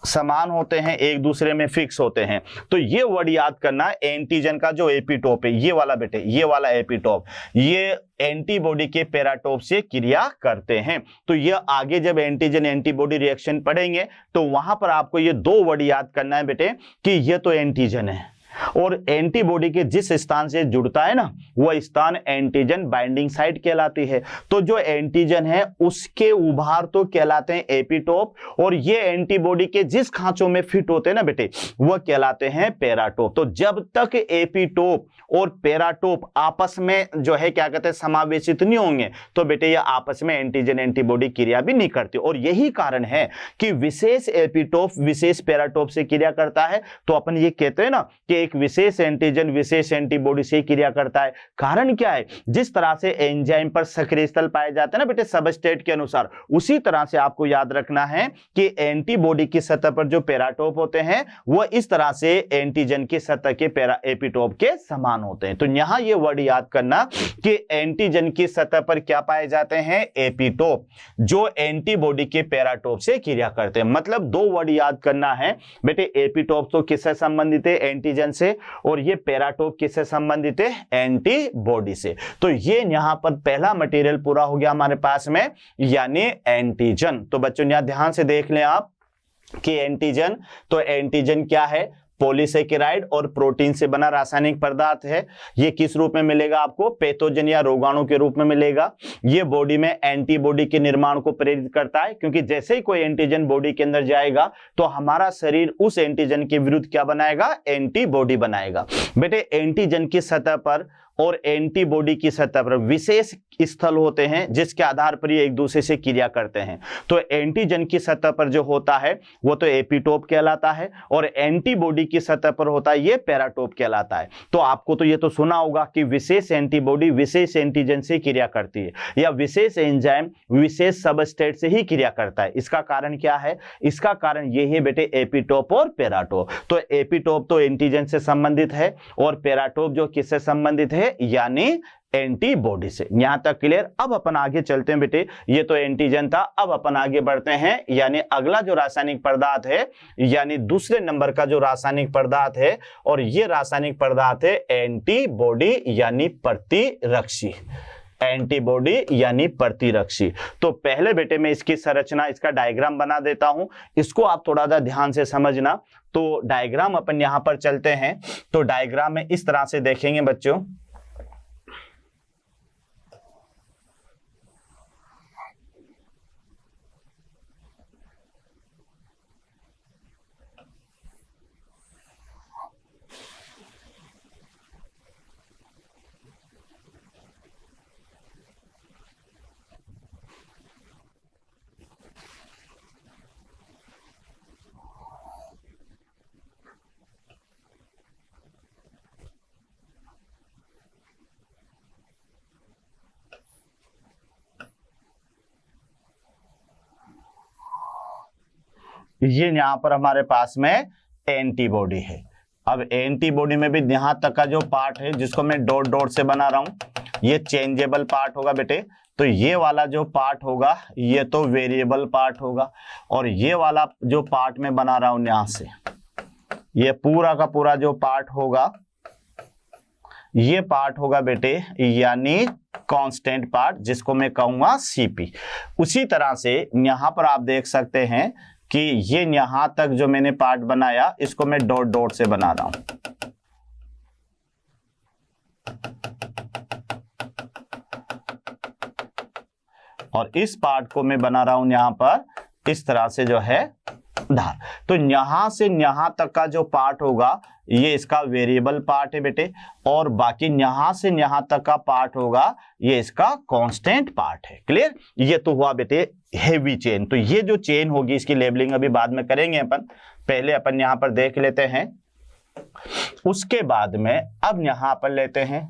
समान होते हैं, एक दूसरे में फिक्स होते हैं। तो ये वर्ड याद करना, एंटीजन का जो एपिटोप है, ये वाला बेटे, ये वाला एपिटोप, ये एंटीबॉडी के पैराटोप से क्रिया करते हैं। तो ये आगे जब एंटीजन एंटीबॉडी रिएक्शन पढ़ेंगे तो वहां पर आपको ये दो वर्ड याद करना है बेटे कि ये तो एंटीजन है और एंटीबॉडी के जिस स्थान से जुड़ता है ना, वह स्थान एंटीजन बाइंडिंग साइट कहलाती है। तो जो एंटीजन है उसके उभार तो कहलाते हैं एपिटोप, और ये एंटीबॉडी के जिस खांचों में फिट होते हैं ना बेटे, वह कहलाते हैं पैराटोप। तो जब तक एपिटोप और पैराटोप आपस में जो है क्या कहते हैं समावेशित नहीं होंगे, तो बेटे ये आपस में एंटीजन एंटीबॉडी क्रिया भी नहीं करती। और यही कारण है कि विशेष एपिटोप विशेष पैराटोप से क्रिया करता है। तो अपन ये कहते हैं ना कि एक विशेष एंटीजन विशेष एंटीबॉडी से क्रिया करता है। कारण क्या है, जिस तरह से एंजाइम पर सक्रिय स्थल पाए जाते हैं ना बेटे सबस्ट्रेट के अनुसार, उसी तरह से आपको याद रखना है कि एंटीबॉडी की सतह पर जो पैराटोप होते हैं वह इस तरह से एंटीजन की सतह के एपिटोप के समान होते हैं। तो यहां ये वर्ड याद करना कि एंटीजन की सतह पर क्या पाए जाते हैं, एपिटोप, जो एंटीबॉडी के पैराटोप से क्रिया करते हैं। मतलब दो वर्ड याद करना है बेटे, एपिटोप तो किससे संबंधित है, एंटीजन से, और ये पैराटोप किससे संबंधित है, एंटीबॉडी से। तो ये यहां पर पहला मटेरियल पूरा हो गया हमारे पास में, यानी एंटीजन। तो बच्चों यहां ध्यान से देख लें आप कि एंटीजन, तो एंटीजन क्या है, पॉलीसेकेराइड और प्रोटीन से बना रासायनिक पदार्थ है। ये किस रूप में मिलेगा आपको, पैथोजन या रोगाणु के रूप में मिलेगा। ये बॉडी में एंटीबॉडी के निर्माण को प्रेरित करता है, क्योंकि जैसे ही कोई एंटीजन बॉडी के अंदर जाएगा तो हमारा शरीर उस एंटीजन के विरुद्ध क्या बनाएगा, एंटीबॉडी बनाएगा। बेटे एंटीजन की सतह पर और एंटीबॉडी की सतह पर विशेष स्थल होते हैं जिसके आधार पर ये एक दूसरे से क्रिया करते हैं। तो एंटीजन की सतह पर जो होता है वो तो एपिटोप कहलाता है, और एंटीबॉडी की सतह पर होता है ये पैराटोप कहलाता है। तो आपको तो ये तो सुना होगा कि विशेष एंटीबॉडी विशेष एंटीजन से क्रिया करती है, या विशेष एंजाइम विशेष सबस्ट्रेट से ही क्रिया करता है। इसका कारण क्या है, इसका कारण ये है बेटे एपिटोप और पैराटोप। तो एपिटोप तो एंटीजन से संबंधित है और पैराटोप जो किससे संबंधित है, यानी एंटीबॉडी से। यहां तक क्लियर। अब अपन आगे चलते हैं बेटे, ये तो एंटीजन था, अब अपन आगे बढ़ते हैं, यानी अगला जो रासायनिक पदार्थ है, यानी दूसरे नंबर का जो रासायनिक पदार्थ है, और ये रासायनिक पदार्थ है एंटीबॉडी यानी प्रतिरक्षी, एंटीबॉडी यानी प्रतिरक्षी। तो पहले बेटे मैं इसकी संरचना, इसका डायग्राम बना देता हूं, इसको आप थोड़ा सा ध्यान से समझना। तो डायग्राम अपन यहां पर चलते हैं, तो डायग्राम में इस तरह से देखेंगे बच्चों, ये यहां पर हमारे पास में एंटीबॉडी है। अब एंटीबॉडी में भी यहां तक का जो पार्ट है जिसको मैं डॉट डॉट से बना रहा हूं, ये चेंजेबल पार्ट होगा बेटे। तो ये वाला जो पार्ट होगा ये तो वेरिएबल पार्ट होगा, और ये वाला जो पार्ट में बना रहा हूं यहां से, ये पूरा का पूरा जो पार्ट होगा ये पार्ट होगा बेटे यानी कांस्टेंट पार्ट, जिसको मैं कहूंगा सीपी। उसी तरह से यहां पर आप देख सकते हैं कि ये यहां तक जो मैंने पार्ट बनाया इसको मैं डॉट डॉट से बना रहा हूं। और इस पार्ट को मैं बना रहा हूं यहां पर इस तरह से जो है धार। तो यहां से यहां तक का जो पार्ट होगा ये इसका वेरिएबल पार्ट है बेटे, और बाकी यहां से यहां तक का पार्ट होगा ये इसका कांस्टेंट पार्ट है। क्लियर। ये तो हुआ बेटे हेवी चेन। तो ये जो चेन होगी इसकी लेबलिंग अभी बाद में करेंगे अपन, पहले अपन यहां पर देख लेते हैं। उसके बाद में अब यहां पर लेते हैं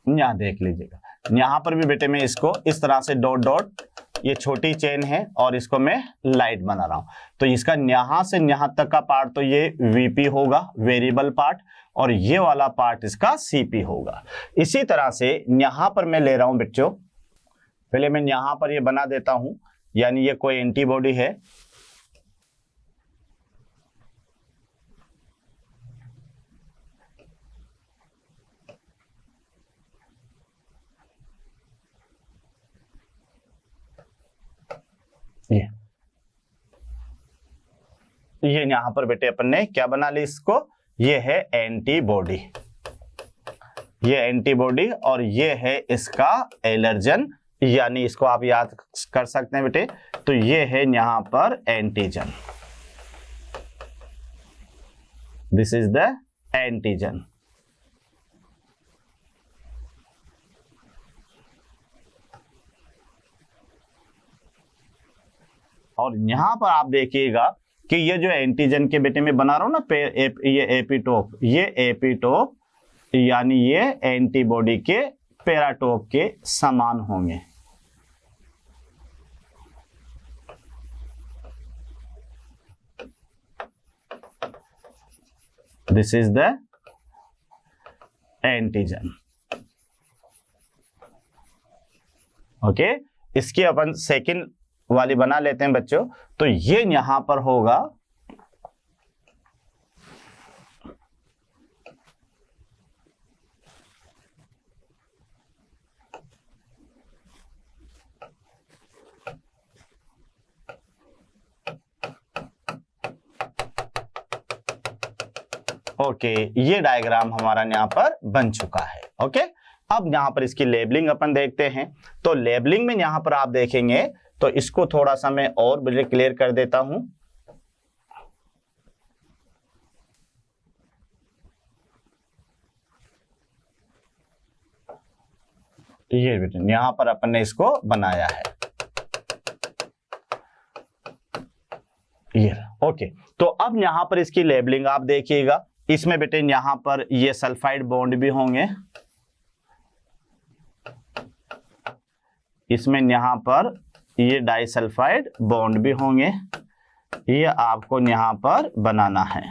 यहां देख लीजिएगा, यहां पर भी बेटे मैं इसको इस तरह से डॉट डॉट ये छोटी चेन है और इसको मैं लाइट बना रहा हूं। तो इसका यहां से यहां तक का पार्ट तो ये वीपी होगा, वेरिएबल पार्ट, और ये वाला पार्ट इसका सीपी होगा। इसी तरह से यहां पर मैं ले रहा हूं बच्चों, पहले मैं यहां पर ये बना देता हूं, यानी ये कोई एंटीबॉडी है। ये यहां पर बेटे अपन ने क्या बना ली इसको, ये है एंटीबॉडी, ये एंटीबॉडी, और ये है इसका एलर्जन, यानी इसको आप याद कर सकते हैं बेटे। तो ये है यहां पर antigen, this is the antigen. और यहां पर आप देखिएगा कि ये जो एंटीजन के बेटे में बना रहा हूं ना, ये एपिटोप, ये एपिटोप यानी ये एंटीबॉडी के पैराटोप के समान होंगे। This is the antigen. Okay, इसकी अपन सेकंड वाली बना लेते हैं बच्चों। तो ये यहां पर होगा ओके, ये डायग्राम हमारा यहां पर बन चुका है। ओके, अब यहां पर इसकी लेबलिंग अपन देखते हैं। तो लेबलिंग में यहां पर आप देखेंगे, तो इसको थोड़ा सा मैं और क्लियर कर देता हूं। ये बेटे यहां पर अपन ने इसको बनाया है, ये ओके। तो अब यहां पर इसकी लेबलिंग आप देखिएगा, इसमें बेटे यहां पर ये सल्फाइड बॉन्ड भी होंगे, इसमें यहां पर ये डाइसल्फाइड बॉन्ड भी होंगे, ये आपको यहां पर बनाना है।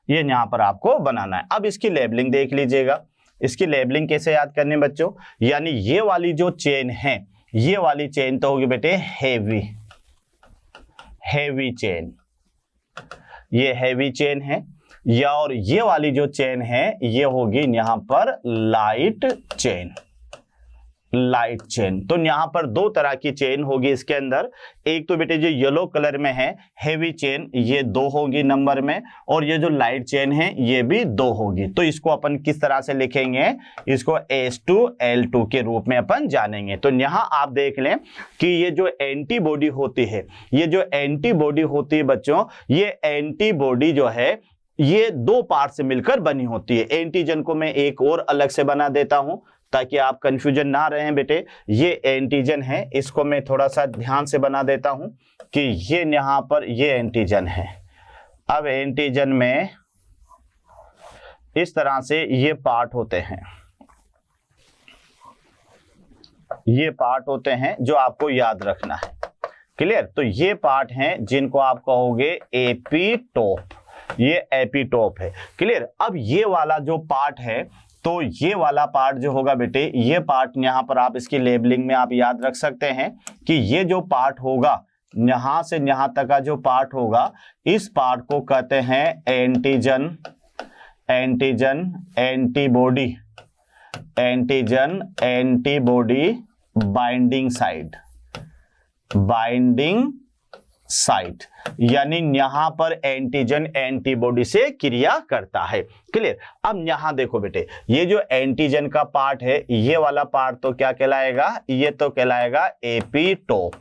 ये यहां पर आपको बनाना है। अब इसकी लेबलिंग देख लीजिएगा, इसकी लेबलिंग कैसे याद करनी बच्चों, यानी ये वाली जो चेन है, ये वाली चेन तो होगी बेटे हैवी, हैवी चेन, ये हैवी चेन है, या और ये वाली जो चेन है ये होगी यहां पर लाइट चेन, लाइट चेन। तो यहां पर दो तरह की चेन होगी इसके अंदर, एक तो बेटे जो येलो कलर में है हैवी चेन, ये 2 होगी नंबर में, और ये जो लाइट चेन है ये भी 2 होगी। तो इसको अपन किस तरह से लिखेंगे, इसको H2L2 के रूप में अपन जानेंगे। तो यहां आप देख लें कि ये जो एंटीबॉडी होती है, ये जो एंटीबॉडी होती है बच्चों, ये एंटीबॉडी जो है ये 2 पार्ट से मिलकर बनी होती है। एंटीजन को मैं एक और अलग से बना देता हूं ताकि आप कंफ्यूजन ना रहे बेटे। ये एंटीजन है, इसको मैं थोड़ा सा ध्यान से बना देता हूं कि ये यहां पर ये एंटीजन है। अब एंटीजन में इस तरह से ये पार्ट होते हैं, ये पार्ट होते हैं जो आपको याद रखना है। क्लियर? तो ये पार्ट हैं जिनको आप कहोगे एपिटोप, ये एपिटोप है। क्लियर? अब ये वाला जो पार्ट है, तो ये वाला पार्ट जो होगा बेटे, ये पार्ट यहां पर आप इसकी लेबलिंग में आप याद रख सकते हैं कि ये जो पार्ट होगा यहां से यहां तक का जो पार्ट होगा, इस पार्ट को कहते हैं antigen, antigen antibody, antigen antibody binding site, binding site, यानी यहां पर एंटीजन एंटीबॉडी से क्रिया करता है। क्लियर? अब यहां देखो बेटे, ये जो एंटीजन का पार्ट है, ये वाला पार्ट तो क्या कहलाएगा, ये तो कहलाएगा एपिटोप।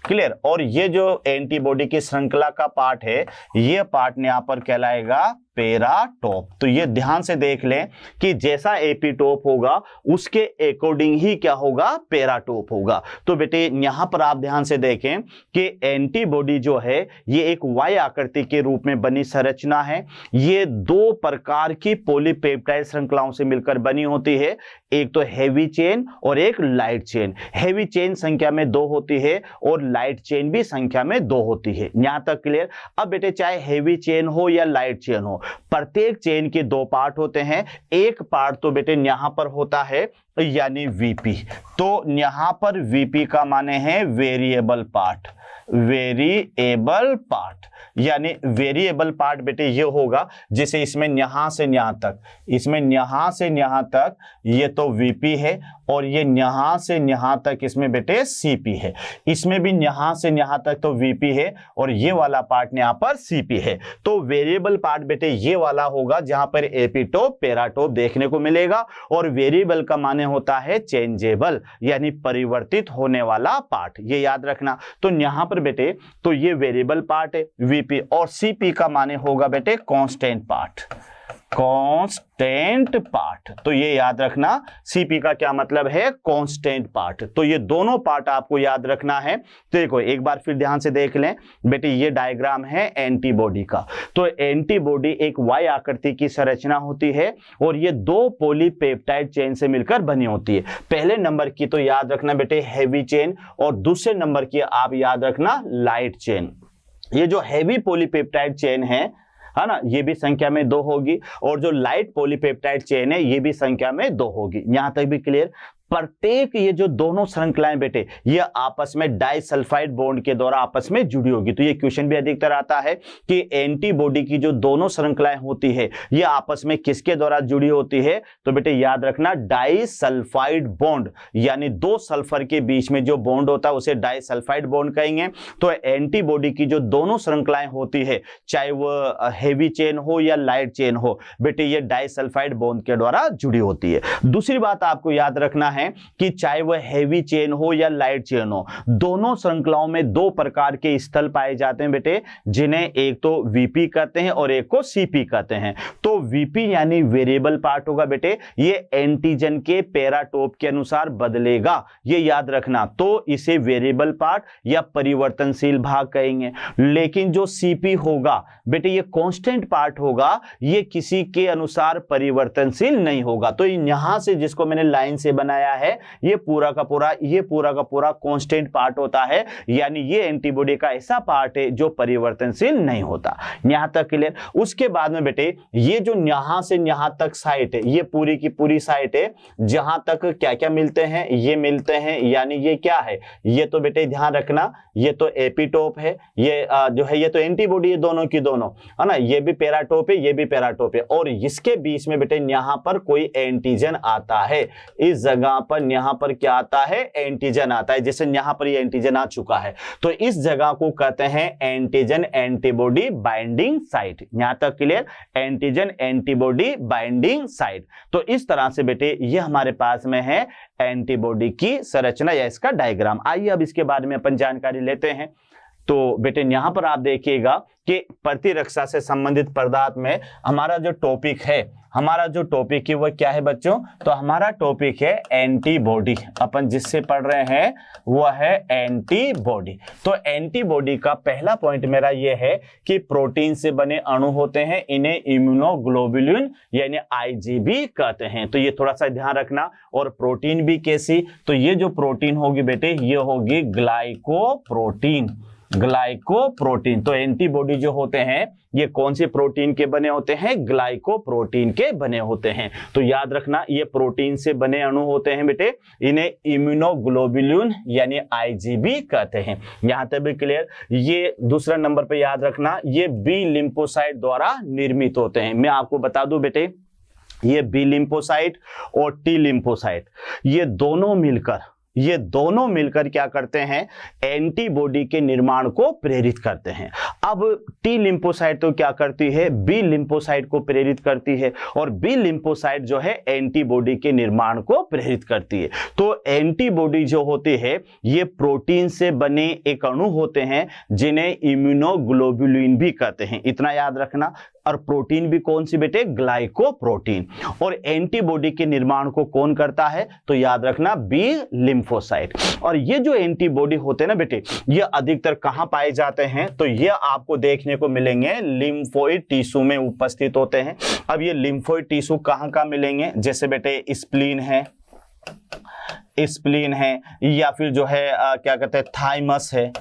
क्लियर? और ये जो एंटीबॉडी की श्रृंखला का पार्ट है, ये पार्ट यहां पर कहलाएगा पेराटोप। तो ये ध्यान से देख लें कि जैसा एपिटोप होगा उसके अकॉर्डिंग ही क्या होगा, पेराटोप होगा। तो बेटे यहां पर आप ध्यान से देखें कि एंटीबॉडी जो है ये एक वाई आकृति के रूप में बनी संरचना है। ये दो प्रकार की पॉलीपेप्टाइड श्रृंखलाओं से मिलकर बनी होती है, एक तो हैवी चेन और एक लाइट चेन। हैवी चेन संख्या में 2 होती है और लाइट चेन भी संख्या में 2 होती है। यहां तक क्लियर। अब बेटे चाहे हैवी चेन हो या लाइट चेन हो, प्रत्येक चेन के 2 पार्ट होते हैं। एक पार्ट तो बेटे यहां पर होता है यानी वीपी। तो यहां पर वीपी का माने है वेरिएबल पार्ट, वेरिएबल पार्ट यानी वेरिएबल पार्ट बेटे ये होगा जिसे इसमें यहां से यहां तक, इसमें यहां से यहां तक ये तो वीपी है और ये यहां से यहां तक इसमें बेटे सीपी है। इसमें भी यहां से यहां तक तो वीपी है और ये वाला पार्ट यहां पर सीपी है। तो वेरिएबल पार्ट बेटे ये वाला होगा जहां पर एपिटोप पेराटोप देखने को मिलेगा। और वेरिएबल का माने होता है चेंजेबल यानी परिवर्तित होने वाला पार्ट, ये याद रखना। तो यहां पर बेटे तो ये वेरिएबल पार्ट है वीपी, और सीपी का माने होगा बेटे कांस्टेंट पार्ट, कांस्टेंट पार्ट। तो ये याद रखना, सीपी का क्या मतलब है, कांस्टेंट पार्ट। तो ये दोनों पार्ट आपको याद रखना है। तो देखो एक बार फिर ध्यान से देख लें बेटे, ये डायग्राम है एंटीबॉडी का। तो एंटीबॉडी एक वाई आकृति की संरचना होती है और ये 2 पॉलीपेप्टाइड चेन से मिलकर बनी होती है। पहले नंबर की तो याद रखना बेटे हैवी चेन, और दूसरे नंबर की आप याद रखना लाइट चेन। ये जो हैवी पॉलीपेप्टाइड चेन है ना, ये भी संख्या में 2 होगी, और जो लाइट पॉलीपेप्टाइड चेन है ये भी संख्या में 2 होगी। यहां तक भी क्लियर। प्रत्येक ये जो दोनों श्रृंखलाएं बेटे ये आपस में डाइसल्फाइड बॉन्ड के द्वारा आपस में जुड़ी होगी। तो ये क्वेश्चन भी अधिकतर आता है कि एंटीबॉडी की जो दोनों श्रृंखलाएं होती है ये आपस में किसके द्वारा जुड़ी होती है। तो बेटे याद रखना डाइसल्फाइड बॉन्ड, यानी 2 सल्फर के बीच में जो बॉन्ड होता है उसे डाइसल्फाइड बॉन्ड कहेंगे। तो एंटीबॉडी की जो दोनों श्रृंखलाएं होती है, चाहे वह हैवी चेन हो या लाइट चेन हो, बेटे ये डाइसल्फाइड बॉन्ड के द्वारा जुड़ी होती है। दूसरी बात आपको याद रखना है कि चाहे वह हैवी चेन हो या लाइट चेन हो, दोनों श्रृंखलाओं में 2 प्रकार के स्थल पाए जाते हैं बेटे, जिन्हें एक तो वीपी कहते हैं और एक को सीपी कहते हैं। तो वीपी यानी वेरिएबल पार्ट होगा बेटे, ये एंटीजन के पेराटोप के अनुसार बदलेगा, ये याद रखना। तो इसे वेरिएबल पार्ट या परिवर्तनशील भाग कहेंगे। लेकिन जो सीपी होगा बेटे ये कांस्टेंट पार्ट होगा, ये किसी के अनुसार परिवर्तनशील नहीं होगा। तो यहां से जिसको मैंने लाइन से बनाया है ये पूरा का पूरा कांस्टेंट पार्ट होता है, यानी ये एंटीबॉडी का ऐसा पार्ट है जो परिवर्तनशील नहीं होता। यहां तक क्लियर। उसके बाद में बेटे ये जो यहां से यहां तक साइट है, ये पूरी की पूरी साइट है जहां तक क्या क्या मिलते हैं, ये मिलते हैं, यानी ये क्या है, ये तो बेटे ध्यान रखना ये तो एपिटोप है, ये जो है ये तो एंटीबॉडी है दोनों की दोनों, है ना। ये भी पेराटोप है, ये भी पेराटोप है, और इसके बीच में बेटे यहां पर कोई एंटीजन आता है। इस जगह पर यहां पर क्या आता है, एंटीजन आता है। जैसे यहां पर ये एंटीजन आ चुका है, तो इस जगह को कहते हैं एंटीजन एंटीबॉडी बाइंडिंग साइट। यहां तक clear, antigen antibody binding site. तो इस तरह से बेटे ये हमारे पास में है एंटीबॉडी की संरचना या इसका डायग्राम। आइए अब इसके बारे में अपन जानकारी लेते हैं। तो बेटे यहां पर आप देखिएगा कि प्रतिरक्षा से संबंधित पदार्थ में हमारा जो टॉपिक है वह क्या है बच्चों, तो हमारा टॉपिक है एंटीबॉडी। अपन जिससे पढ़ रहे हैं वह है एंटीबॉडी। तो एंटीबॉडी का पहला पॉइंट मेरा यह है कि प्रोटीन से बने अणु होते हैं, इन्हें इम्यूनोग्लोबुलिन यानी आईजीबी कहते हैं। तो ये थोड़ा सा ध्यान रखना। और प्रोटीन भी कैसी, तो ये जो प्रोटीन होगी बेटे ये होगी ग्लाइकोप्रोटीन, ग्लाइकोप्रोटीन। तो एंटीबॉडी जो होते हैं ये कौन सी प्रोटीन के बने होते हैं, ग्लाइकोप्रोटीन के बने होते हैं। तो याद रखना ये प्रोटीन से बने अणु होते हैं बेटे, इन्हें इम्यूनोग्लोबुलिन यानी आईजीबी कहते हैं। यहां तक भी क्लियर। ये दूसरा नंबर पे याद रखना ये बी लिम्फोसाइट द्वारा निर्मित होते हैं। मैं आपको बता दूं बेटे ये बी लिम्फोसाइट और टी लिम्फोसाइट ये दोनों मिलकर ये दोनों मिलकर क्या करते हैं, एंटीबॉडी के निर्माण को प्रेरित करते हैं। अब टी लिम्फोसाइट तो क्या करती है, बी लिम्फोसाइट को प्रेरित करती है, और बी लिम्फोसाइट जो है एंटीबॉडी के निर्माण को प्रेरित करती है। तो एंटीबॉडी जो होती है ये प्रोटीन से बने एक अणु होते हैं जिन्हें इम्यूनोग्लोबुलिन भी कहते हैं, इतना याद रखना। और प्रोटीन भी कौन सी बेटे, ग्लाइकोप्रोटीन। और एंटीबॉडी के निर्माण को कौन करता है, तो याद रखना बी लिम्फोसाइट। और ये जो एंटीबॉडी होते हैं ना बेटे, ये अधिकतर कहां पाए जाते हैं, तो ये आपको देखने को मिलेंगे लिम्फोइड टिश्यू में उपस्थित होते हैं। अब ये लिम्फोइड टिश्यू कहां कहां मिलेंगे, जैसे बेटे स्प्लीन है, स्प्लीन है, या फिर जो है क्या कहते हैं थाइमस है,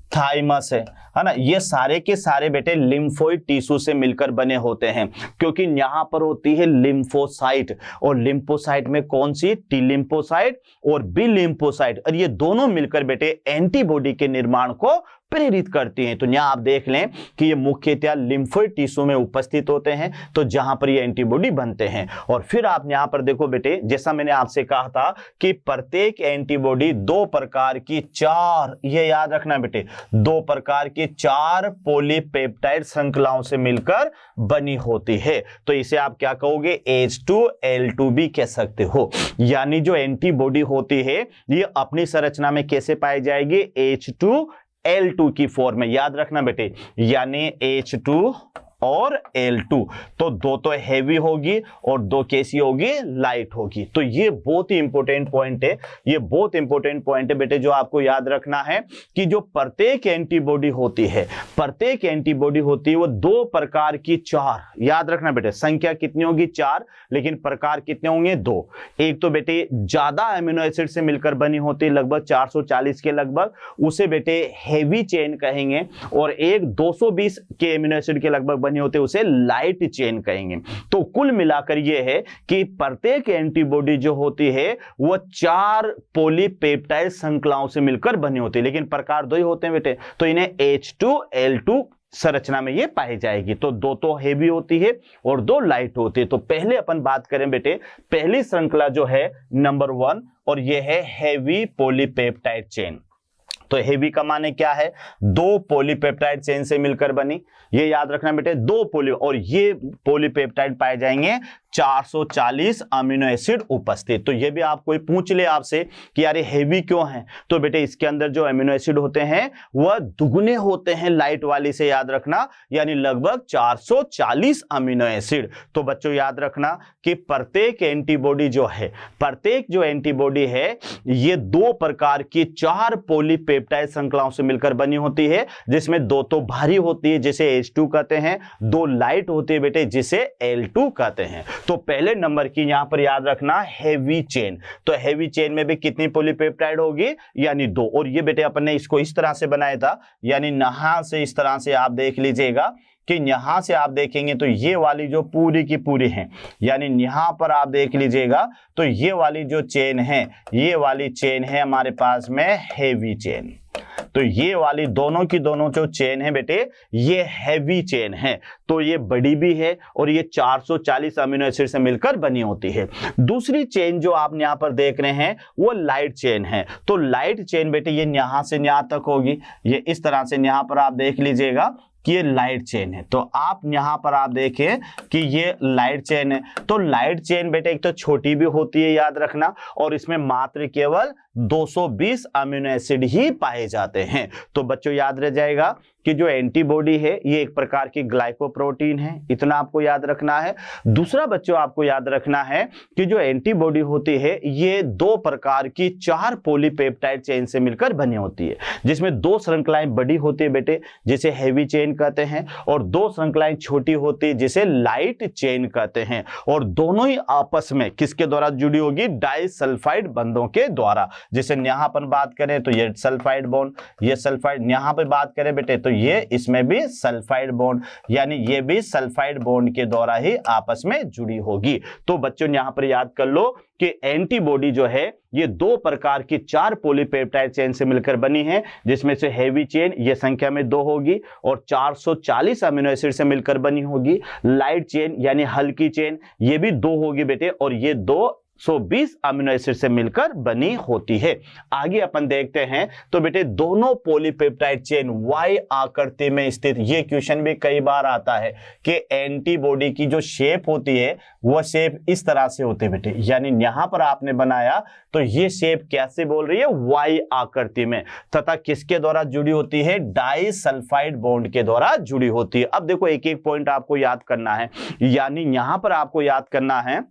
थाइमस है ना। ये सारे के सारे बेटे लिम्फोइड टिश्यू से मिलकर बने होते हैं, क्योंकि यहां पर होती है लिम्फोसाइट, और लिम्फोसाइट में कौन सी, टी लिम्फोसाइट और बी लिम्फोसाइट, और ये दोनों मिलकर बेटे एंटीबॉडी के निर्माण को प्रेरित करती हैं। तो यहां आप देख लें कि ये मुख्यतः लिम्फोइड टिश्यू में उपस्थित होते हैं, तो जहां पर ये एंटीबॉडी बनते हैं। और फिर आप यहां पर देखो बेटे, जैसा मैंने आपसे कहा था कि प्रत्येक एंटीबॉडी दो प्रकार की चार, ये याद रखना बेटे, दो प्रकार की चार पॉलीपेप्टाइड श्रृंखलाओं से मिलकर बनी होती है। तो इसे आप क्या कहोगे, H2L2 भी कह सकते हो। यानी जो एंटीबॉडी होती है ये अपनी संरचना में कैसे पाई जाएगी, H2L2 की फॉर्म में, याद रखना बेटे, यानी H2 और L2। तो दो तो हैवी होगी और दो कैसी होगी, लाइट होगी। तो ये बहुत ही इंपॉर्टेंट पॉइंट है, ये बहुत इंपॉर्टेंट पॉइंट है बेटे, जो आपको याद रखना है कि जो प्रत्येक एंटीबॉडी होती है, प्रत्येक एंटीबॉडी होती है वो दो प्रकार की चार, याद रखना बेटे, संख्या कितनी होगी, चार, लेकिन प्रकार कितने होंगे, दो। एक तो बेटे ज्यादा अमीनो एसिड से मिलकर बनी होती है, लगभग 440 के लगभग, उसे बेटे हैवी चेन कहेंगे, और एक 220 के अमीनो एसिड के लगभग बनी होते, उसे लाइट चेन कहेंगे। तो कुल मिलाकर यह है कि प्रत्येक एंटीबॉडी जो होती है वो चार पॉलीपेप्टाइड श्रृंखलाओं से मिलकर बनी होती है, लेकिन प्रकार दो ही होते हैं बेटे, तो इन्हें H2L2 संरचना में ये पाई जाएगी। तो दो तो हेवी होती है और दो लाइट होती है। तो पहले अपन बात करें बेटे, पहली श्रृंखला जो है नंबर 1, और ये है हेवी पॉलीपेप्टाइड चेन। तो हेवी का माने क्या है, दो पॉलीपेप्टाइड चेन से मिलकर बनी, ये याद रखना बेटे, दो पॉली, और ये पॉलीपेप्टाइड पाए जाएंगे 440 अमीनो एसिड उपस्थित। तो ये भी आप कोई पूछ ले आपसे कि यार ये हेवी क्यों है, तो बेटे इसके अंदर जो अमीनो एसिड होते हैं वह दुगने होते हैं लाइट वाली से, याद रखना, यानी लगभग 440 अमीनो एसिड। तो बच्चों याद रखना कि प्रत्येक एंटीबॉडी जो है, प्रत्येक जो एंटीबॉडी है ये दो प्रकार की चार पॉलीपेप्टाइड श्रृंखलाओं से मिलकर बनी होती है, जिसमें दो तो भारी होती है जिसे H2 कहते हैं, दो लाइट होती है बेटे जिसे L2 कहते हैं। तो पहले नंबर की यहां पर याद रखना हैवी चेन। तो हैवी चेन में भी कितनी पॉलीपेप्टाइड होगी, यानी दो। और ये बेटे अपन ने इसको इस तरह से बनाया था, यानी यहां से इस तरह से आप देख लीजिएगा कि यहां से आप देखेंगे तो ये वाली जो पूरी की पूरी है, यानी यहां पर आप देख लीजिएगा तो ये वाली जो चेन है, ये वाली चेन है हमारे पास में हैवी चेन। तो ये वाली दोनों की दोनों जो चेन है बेटे ये हैवी चेन है, तो ये बड़ी भी है और ये 440 अमीनो एसिड से मिलकर बनी होती है। दूसरी चेन जो आप यहां पर देख रहे हैं वो लाइट चेन है। तो लाइट चेन बेटे ये यहां से यहां तक होगी, ये इस तरह से यहां पर आप देख लीजिएगा कि ये लाइट चेन है। तो आप यहां पर आप देखें कि ये लाइट चेन है। तो लाइट चेन बेटे एक तो छोटी भी होती है, याद रखना, और इसमें मात्र केवल 220 अमीनो एसिड ही पाए जाते हैं। तो बच्चों याद रह जाएगा कि जो एंटीबॉडी है ये एक प्रकार की ग्लाइकोप्रोटीन है, इतना आपको याद रखना है। दूसरा बच्चों आपको याद रखना है कि जो एंटीबॉडी होती है ये दो प्रकार की चार पॉलीपेप्टाइड चेन से मिलकर बनी होती है, जिसमें दो श्रृंखलाएं बड़ी होती है बेटे जिसे हेवी चेन कहते हैं, और दो श्रृंखलाएं छोटी होती है जिसे लाइट चेन कहते हैं। और दोनों ही आपस में किसके द्वारा जुड़ी होगी, डाइसल्फाइड बंधों के द्वारा। जैसे यहां पर बात करें तो ये सल्फाइड बॉन्ड, ये सल्फाइड, यहां पर बात करें बेटे तो ये इसमें भी सल्फाइड बॉन्ड, यानी ये भी सल्फाइड बॉन्ड के द्वारा ही आपस में जुड़ी होगी। तो बच्चों यहां पर याद कर लो कि एंटीबॉडी जो है ये दो प्रकार की चार पॉलीपेप्टाइड चेन से मिलकर बनी है, जिसमें से हेवी चेन ये संख्या में 2 होगी और 440 अमीनो एसिड से मिलकर बनी होगी। लाइट चेन यानी हल्की चेन ये भी 2 होगी बेटे, और ये 2 120 अमीनो एसिड से मिलकर बनी होती है। आगे अपन देखते हैं तो बेटे दोनों पॉलीपेप्टाइड चेन Y आकृति में स्थित, ये क्वेश्चन भी कई बार आता है कि एंटीबॉडी की जो शेप होती है वह शेप इस तरह से होती है बेटे, यानी यहां पर आपने बनाया तो ये शेप कैसे बोल रही है, Y आकृति में, तथा किसके द्वारा जुड़ी होती है, डाई सल्फाइड बॉन्ड के द्वारा जुड़ी होती है। अब देखो एक एक पॉइंट आपको याद करना है, यानी यहां पर आपको याद करना है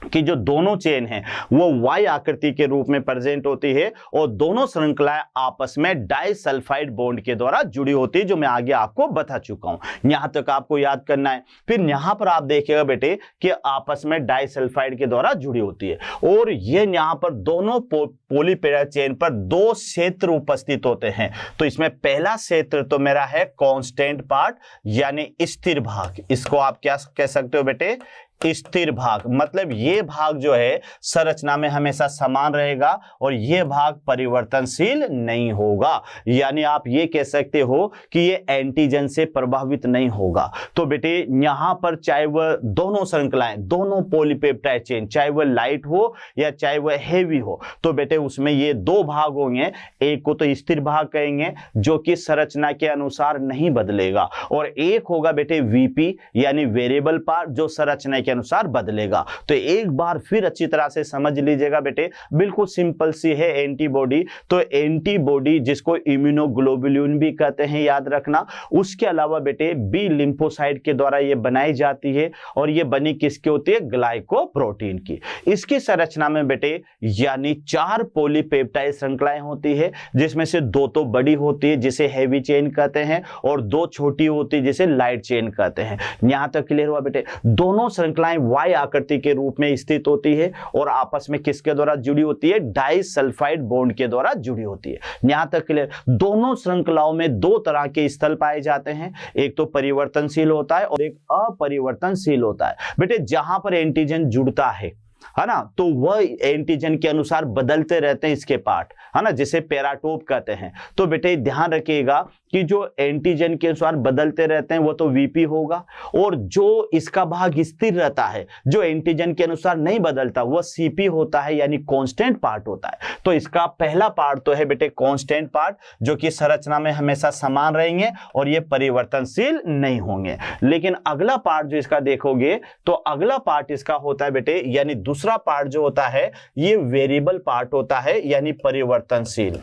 कि जो दोनों चेन हैं वो Y आकृति के रूप में प्रेजेंट होती है और दोनों श्रृंखलाएं आपस में डाइसल्फाइड बॉन्ड के द्वारा जुड़ी होती है, जो मैं आगे आपको बता चुका हूं। यहां तक आपको याद करना है। फिर यहां पर आप देखिएगा बेटे कि आपस में डाइसल्फाइड के द्वारा जुड़ी होती है और ये यहां पर दोनों पॉलीपेप्टाइड चेन पर दो क्षेत्र उपस्थित होते हैं। तो इसमें पहला क्षेत्र तो मेरा है कांस्टेंट पार्ट यानी स्थिर भाग, इसको आप क्या कह सकते हो बेटे, स्थिर भाग। मतलब ये भाग जो है संरचना में हमेशा समान रहेगा और ये भाग परिवर्तनशील नहीं होगा, यानी आप ये कह सकते हो कि ये एंटीजन से प्रभावित नहीं होगा। तो बेटे यहां पर चाहे वह दोनों श्रृंखलाएं, दोनों पॉलीपेप्टाइड चेन, चाहे वह लाइट हो या चाहे वह हेवी हो, तो बेटे उसमें ये दो भाग होंगे। एक को तो स्थिर भाग कहेंगे जो कि संरचना के अनुसार नहीं बदलेगा, और एक होगा बेटे वीपी यानी वेरिएबल पार्ट जो संरचना के अनुसार बदलेगा। तो एक बार फिर अच्छी तरह से समझ लीजिएगा बेटे, बिल्कुल सिंपल सी है एंटीबॉडी। तो एंटीबॉडी जिसको इम्यूनोग्लोबुलिन भी कहते हैं, याद रखना। उसके अलावा बेटे बी लिम्फोसाइट के द्वारा ये बनाई जाती है और ये बनी किसकी होती है, ग्लाइकोप्रोटीन की। इसकी संरचना में बेटे यानी 4 पॉलीपेप्टाइड श्रृंखलाएं होती है, जिसमें से 2 तो बड़ी होती है जिसे हेवी चेन कहते हैं और 2 छोटी होती है जिसे लाइट चेन कहते हैं। यहां तक क्लियर हुआ बेटे। दोनों श्रृंखलाएं Y आकृति के रूप में स्थित होती है और आपस में किसके द्वारा जुड़ी होती है, डाइसल्फाइड बॉन्ड के द्वारा जुड़ी होती है। यहां तक क्लियर। दोनों श्रृंखलाओं में 2 तरह के स्थल पाए जाते हैं, एक तो परिवर्तनशील होता है और एक अपरिवर्तनशील होता है। बेटे जहां पर एंटीजन जुड़ता है ना, तो वह एंटीजन के अनुसार बदलते रहते हैं इसके पार्ट, है ना, जिसे पैराटोप कहते हैं। तो बेटे ध्यान रखिएगा कि जो एंटीजन के अनुसार बदलते रहते हैं वो तो वीपी होगा, और जो इसका भाग स्थिर रहता है जो एंटीजन के अनुसार नहीं बदलता वह सीपी होता है, यानी कांस्टेंट पार्ट होता है। तो इसका पहला पार्ट तो है बेटे कांस्टेंट पार्ट, जो कि संरचना में हमेशा समान रहेंगे और ये परिवर्तनशील नहीं होंगे। लेकिन अगला पार्ट जो इसका देखोगे तो अगला पार्ट इसका होता है बेटे, यानी दूसरा पार्ट जो होता है ये वेरिएबल पार्ट होता है, यानी परिवर्तनशील।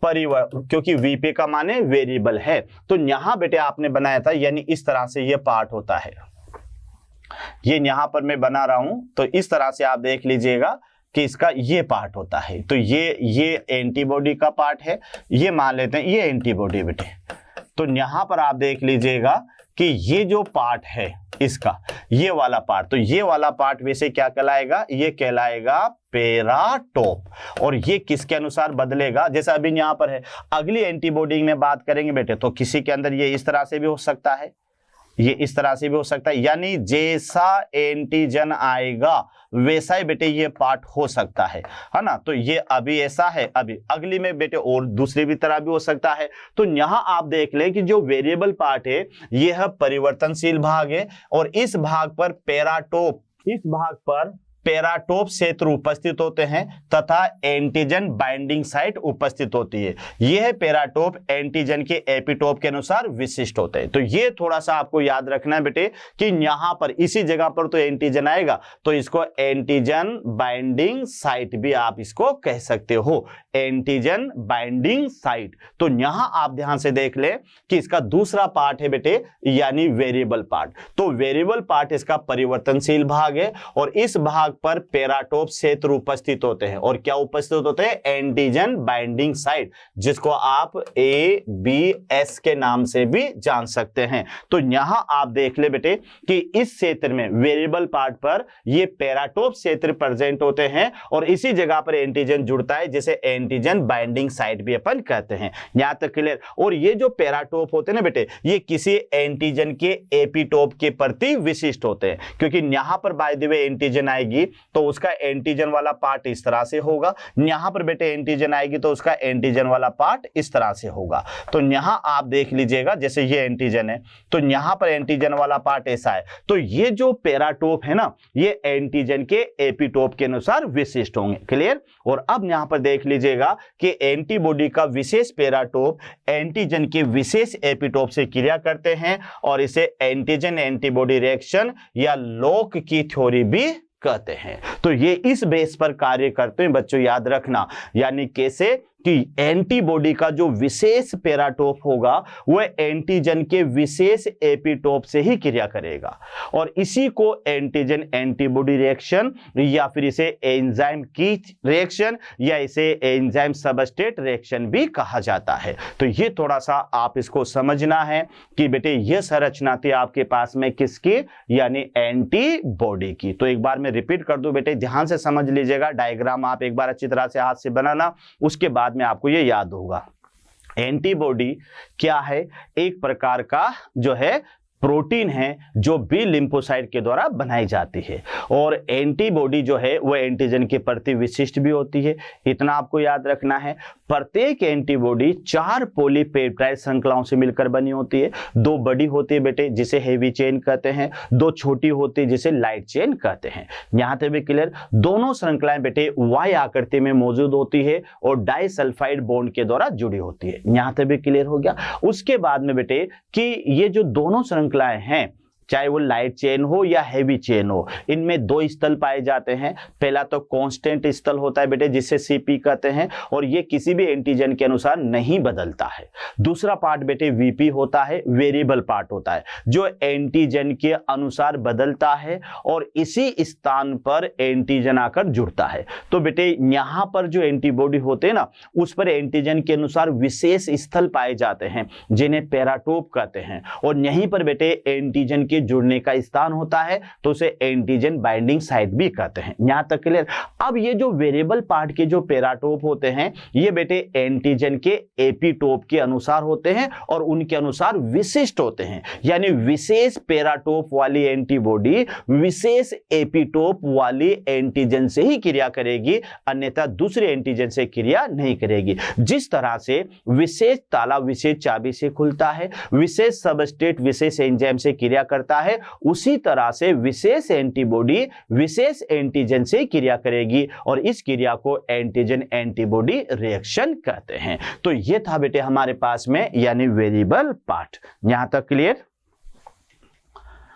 क्योंकि वीपी का माने वेरिएबल है। तो यहां बेटे आपने बनाया था, यानी इस तरह से ये पार्ट होता है। ये यहां पर मैं बना रहा हूं तो इस तरह से आप देख लीजिएगा कि इसका ये पार्ट होता है। तो ये एंटीबॉडी का पार्ट है, ये मान लेते हैं ये एंटीबॉडी बेटे। तो यहां पर आप देख लीजिएगा कि ये जो पार्ट है इसका, ये वाला पार्ट, तो ये वाला पार्ट वैसे क्या कहलाएगा, ये कहलाएगा पैराटोप। और ये किसके अनुसार बदलेगा, जैसा अभी यहां पर है। अगली एंटीबॉडी में बात करेंगे बेटे तो किसी के अंदर ये इस तरह से भी हो सकता है, ये इस तरह से भी हो सकता है, यानी जैसा एंटीजन आएगा वैसा ही बेटे ये पार्ट हो सकता है ना। तो ये अभी ऐसा है, अभी अगली में बेटे और दूसरी भी तरह भी हो सकता है। तो यहां आप देख लें कि जो वेरिएबल पार्ट है यह परिवर्तनशील भाग है और इस भाग पर पैराटोप क्षेत्र उपस्थित होते हैं तथा एंटीजन बाइंडिंग साइट उपस्थित होती है। यह पैराटोप एंटीजन के एपिटोप के अनुसार विशिष्ट होते हैं। तो ये थोड़ा सा आपको याद रखना है बेटे कि यहां पर इसी जगह पर तो एंटीजन आएगा, तो इसको एंटीजन बाइंडिंग साइट भी आप इसको कह सकते हो, एंटीजन बाइंडिंग साइट। तो यहां आप ध्यान से देख ले कि इसका दूसरा पार्ट है बेटे, यानी वेरिएबल पार्ट। तो वेरिएबल पार्ट इसका परिवर्तनशील भाग है और इस भाग पर पैराटोप क्षेत्र उपस्थित होते हैं। और क्या उपस्थित होते हैं, एंटीजन बाइंडिंग साइट, जिसको आप ABS के नाम से भी जान सकते हैं। तो यहां आप देख ले बेटे कि इस क्षेत्र में वेरिएबल पार्ट पर ये पैराटोप क्षेत्र प्रेजेंट होते हैं और इसी जगह पर एंटीजन जुड़ता है, जिसे एंटीजन बाइंडिंग साइट भी अपन कहते हैं। यहां तक क्लियर। और ये जो पैराटोप होते हैं ना बेटे, ये किसी एंटीजन के एपिटोप के प्रति विशिष्ट होते हैं, क्योंकि यहां पर बाय द वे एंटीजन आएगी तो उसका एंटीजन वाला पार्ट इस तरह से होगा। यहां पर बेटे एंटीजन आएगी तो उसका एंटीजन वाला पार्ट इस तरह से होगा। तो यहां आप देख लीजिएगा, जैसे ये एंटीजन है तो यहां पर एंटीजन वाला पार्ट ऐसा है। तो ये जो पैराटोप है ना, ये एंटीजन के एपिटोप के अनुसार विशिष्ट होंगे। क्लियर। और अब यहां पर देख लीजिएगा कि एंटीबॉडी का विशेष पैराटोप एंटीजन के विशेष एपिटोप से क्रिया करते हैं और इसे एंटीजन एंटीबॉडी रिएक्शन या लॉक की थ्योरी भी कहते हैं। तो ये इस बेस पर कार्य करते हैं बच्चों, याद रखना। यानी कैसे कि एंटीबॉडी का जो विशेष पैराटोप होगा वह एंटीजन के विशेष एपिटोप से ही क्रिया करेगा और इसी को एंटीजन एंटीबॉडी रिएक्शन या फिर इसे एंजाइम की रिएक्शन या इसे एंजाइम सबस्ट्रेट रिएक्शन भी कहा जाता है। तो ये थोड़ा सा आप इसको समझना है कि बेटे ये संरचना थी आपके पास में किसकी, यानी एंटीबॉडी की। तो एक बार मैं रिपीट कर दूं बेटे, ध्यान से समझ लीजिएगा। डायग्राम आप एक बार अच्छी तरह से हाथ से बनाना, उसके बाद में आपको ये याद होगा। एंटीबॉडी क्या है? एक प्रकार का जो है प्रोटीन है जो बी लिम्फोसाइट के द्वारा बनाई जाती है और एंटीबॉडी जो है वह एंटीजन के प्रति विशिष्ट भी होती है। इतना आपको याद रखना है। प्रत्येक एंटीबॉडी 4 पॉलीपेप्टाइड श्रृंखलाओं से मिलकर बनी होती है। 2 बड़ी होती है बेटे जिसे हेवी चेन कहते हैं, 2 छोटी होती है जिसे लाइट चेन कहते हैं। यहां तक भी क्लियर। दोनों श्रृंखलाएं बेटे वाई आकृति में मौजूद होती है और डाइसल्फाइड बॉन्ड के द्वारा जुड़ी होती है। यहां तक भी क्लियर हो गया। उसके बाद में बेटे कि ये जो दोनों श्रृंखलाएं हैं, चाहे वो लाइट चेन हो या हेवी चेन हो, इनमें 2 स्थल पाए जाते हैं। पहला तो कांस्टेंट स्थल होता है बेटे जिसे सीपी कहते हैं और ये किसी भी एंटीजन के अनुसार नहीं बदलता है। दूसरा पार्ट बेटे वीपी होता है, वेरिएबल पार्ट होता है जो एंटीजन के अनुसार बदलता है और इसी स्थान पर एंटीजन आकर जुड़ता है। तो बेटे यहां पर जो एंटीबॉडी होते हैं ना, उस पर एंटीजन के अनुसार विशेष स्थल पाए जाते हैं जिन्हें पैराटोप कहते हैं और यहीं पर बेटे एंटीजन के जुड़ने का स्थान होता है तो उसे एंटीजन बाइंडिंग साइट भी कहते हैं। यहां तक क्लियर। अब ये जो वेरिएबल पार्ट के जो पैराटोप होते हैं ये बेटे एंटीजन के एपिटोप के अनुसार होते हैं और उनके अनुसार विशिष्ट होते हैं। यानी विशेष पैराटोप वाली एंटीबॉडी विशेष एपिटोप वाली एंटीजन से ही क्रिया करेगी, अन्यथा दूसरे एंटीजन से क्रिया नहीं करेगी। जिस तरह से विशेष ताला विशेष चाबी से खुलता है, विशेष सबस्ट्रेट विशेष एंजाइम से क्रिया करता है, उसी तरह से विशेष एंटीबॉडी विशेष एंटीजन से क्रिया करेगी और इस क्रिया को एंटीजन एंटीबॉडी रिएक्शन कहते हैं। तो ये था बेटे हमारे पास में यानी वेरिएबल पार्ट। यहां तक क्लियर?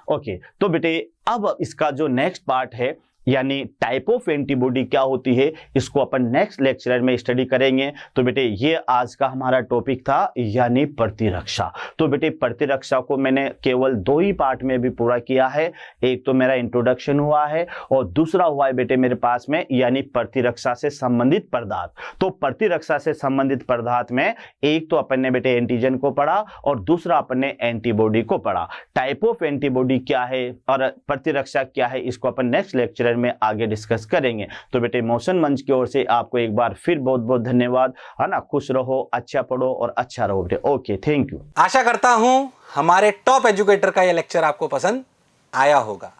ओके। तो बेटे अब इसका जो नेक्स्ट पार्ट है यानी टाइप ऑफ एंटीबॉडी क्या होती है, इसको अपन नेक्स्ट लेक्चर में स्टडी करेंगे। तो बेटे ये आज का हमारा टॉपिक था यानी प्रतिरक्षा। तो बेटे प्रतिरक्षा को मैंने केवल 2 ही पार्ट में भी पूरा किया है। एक तो मेरा इंट्रोडक्शन हुआ है और दूसरा हुआ है बेटे मेरे पास में यानी प्रतिरक्षा से संबंधित पदार्थ। तो प्रतिरक्षा से संबंधित पदार्थ में एक तो अपन ने बेटे एंटीजन को पढ़ा और दूसरा अपन ने एंटीबॉडी को पढ़ा। टाइप ऑफ एंटीबॉडी क्या है और प्रतिरक्षा क्या है, इसको अपन नेक्स्ट लेक्चर में आगे डिस्कस करेंगे। तो बेटे मोशन मंच की ओर से आपको एक बार फिर बहुत बहुत धन्यवाद, है ना। खुश रहो, अच्छा पढ़ो और अच्छा रहो बेटे। Okay, thank you. आशा करता हूं हमारे टॉप एजुकेटर का यह लेक्चर आपको पसंद आया होगा।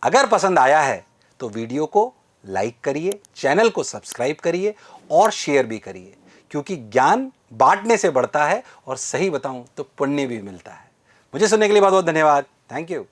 अगर पसंद आया है तो वीडियो को लाइक करिए, चैनल को सब्सक्राइब करिए और शेयर भी करिए, क्योंकि ज्ञान बांटने से बढ़ता है और सही बताऊं तो पुण्य भी मिलता है। मुझे सुनने के लिए बहुत बहुत धन्यवाद। Thank you.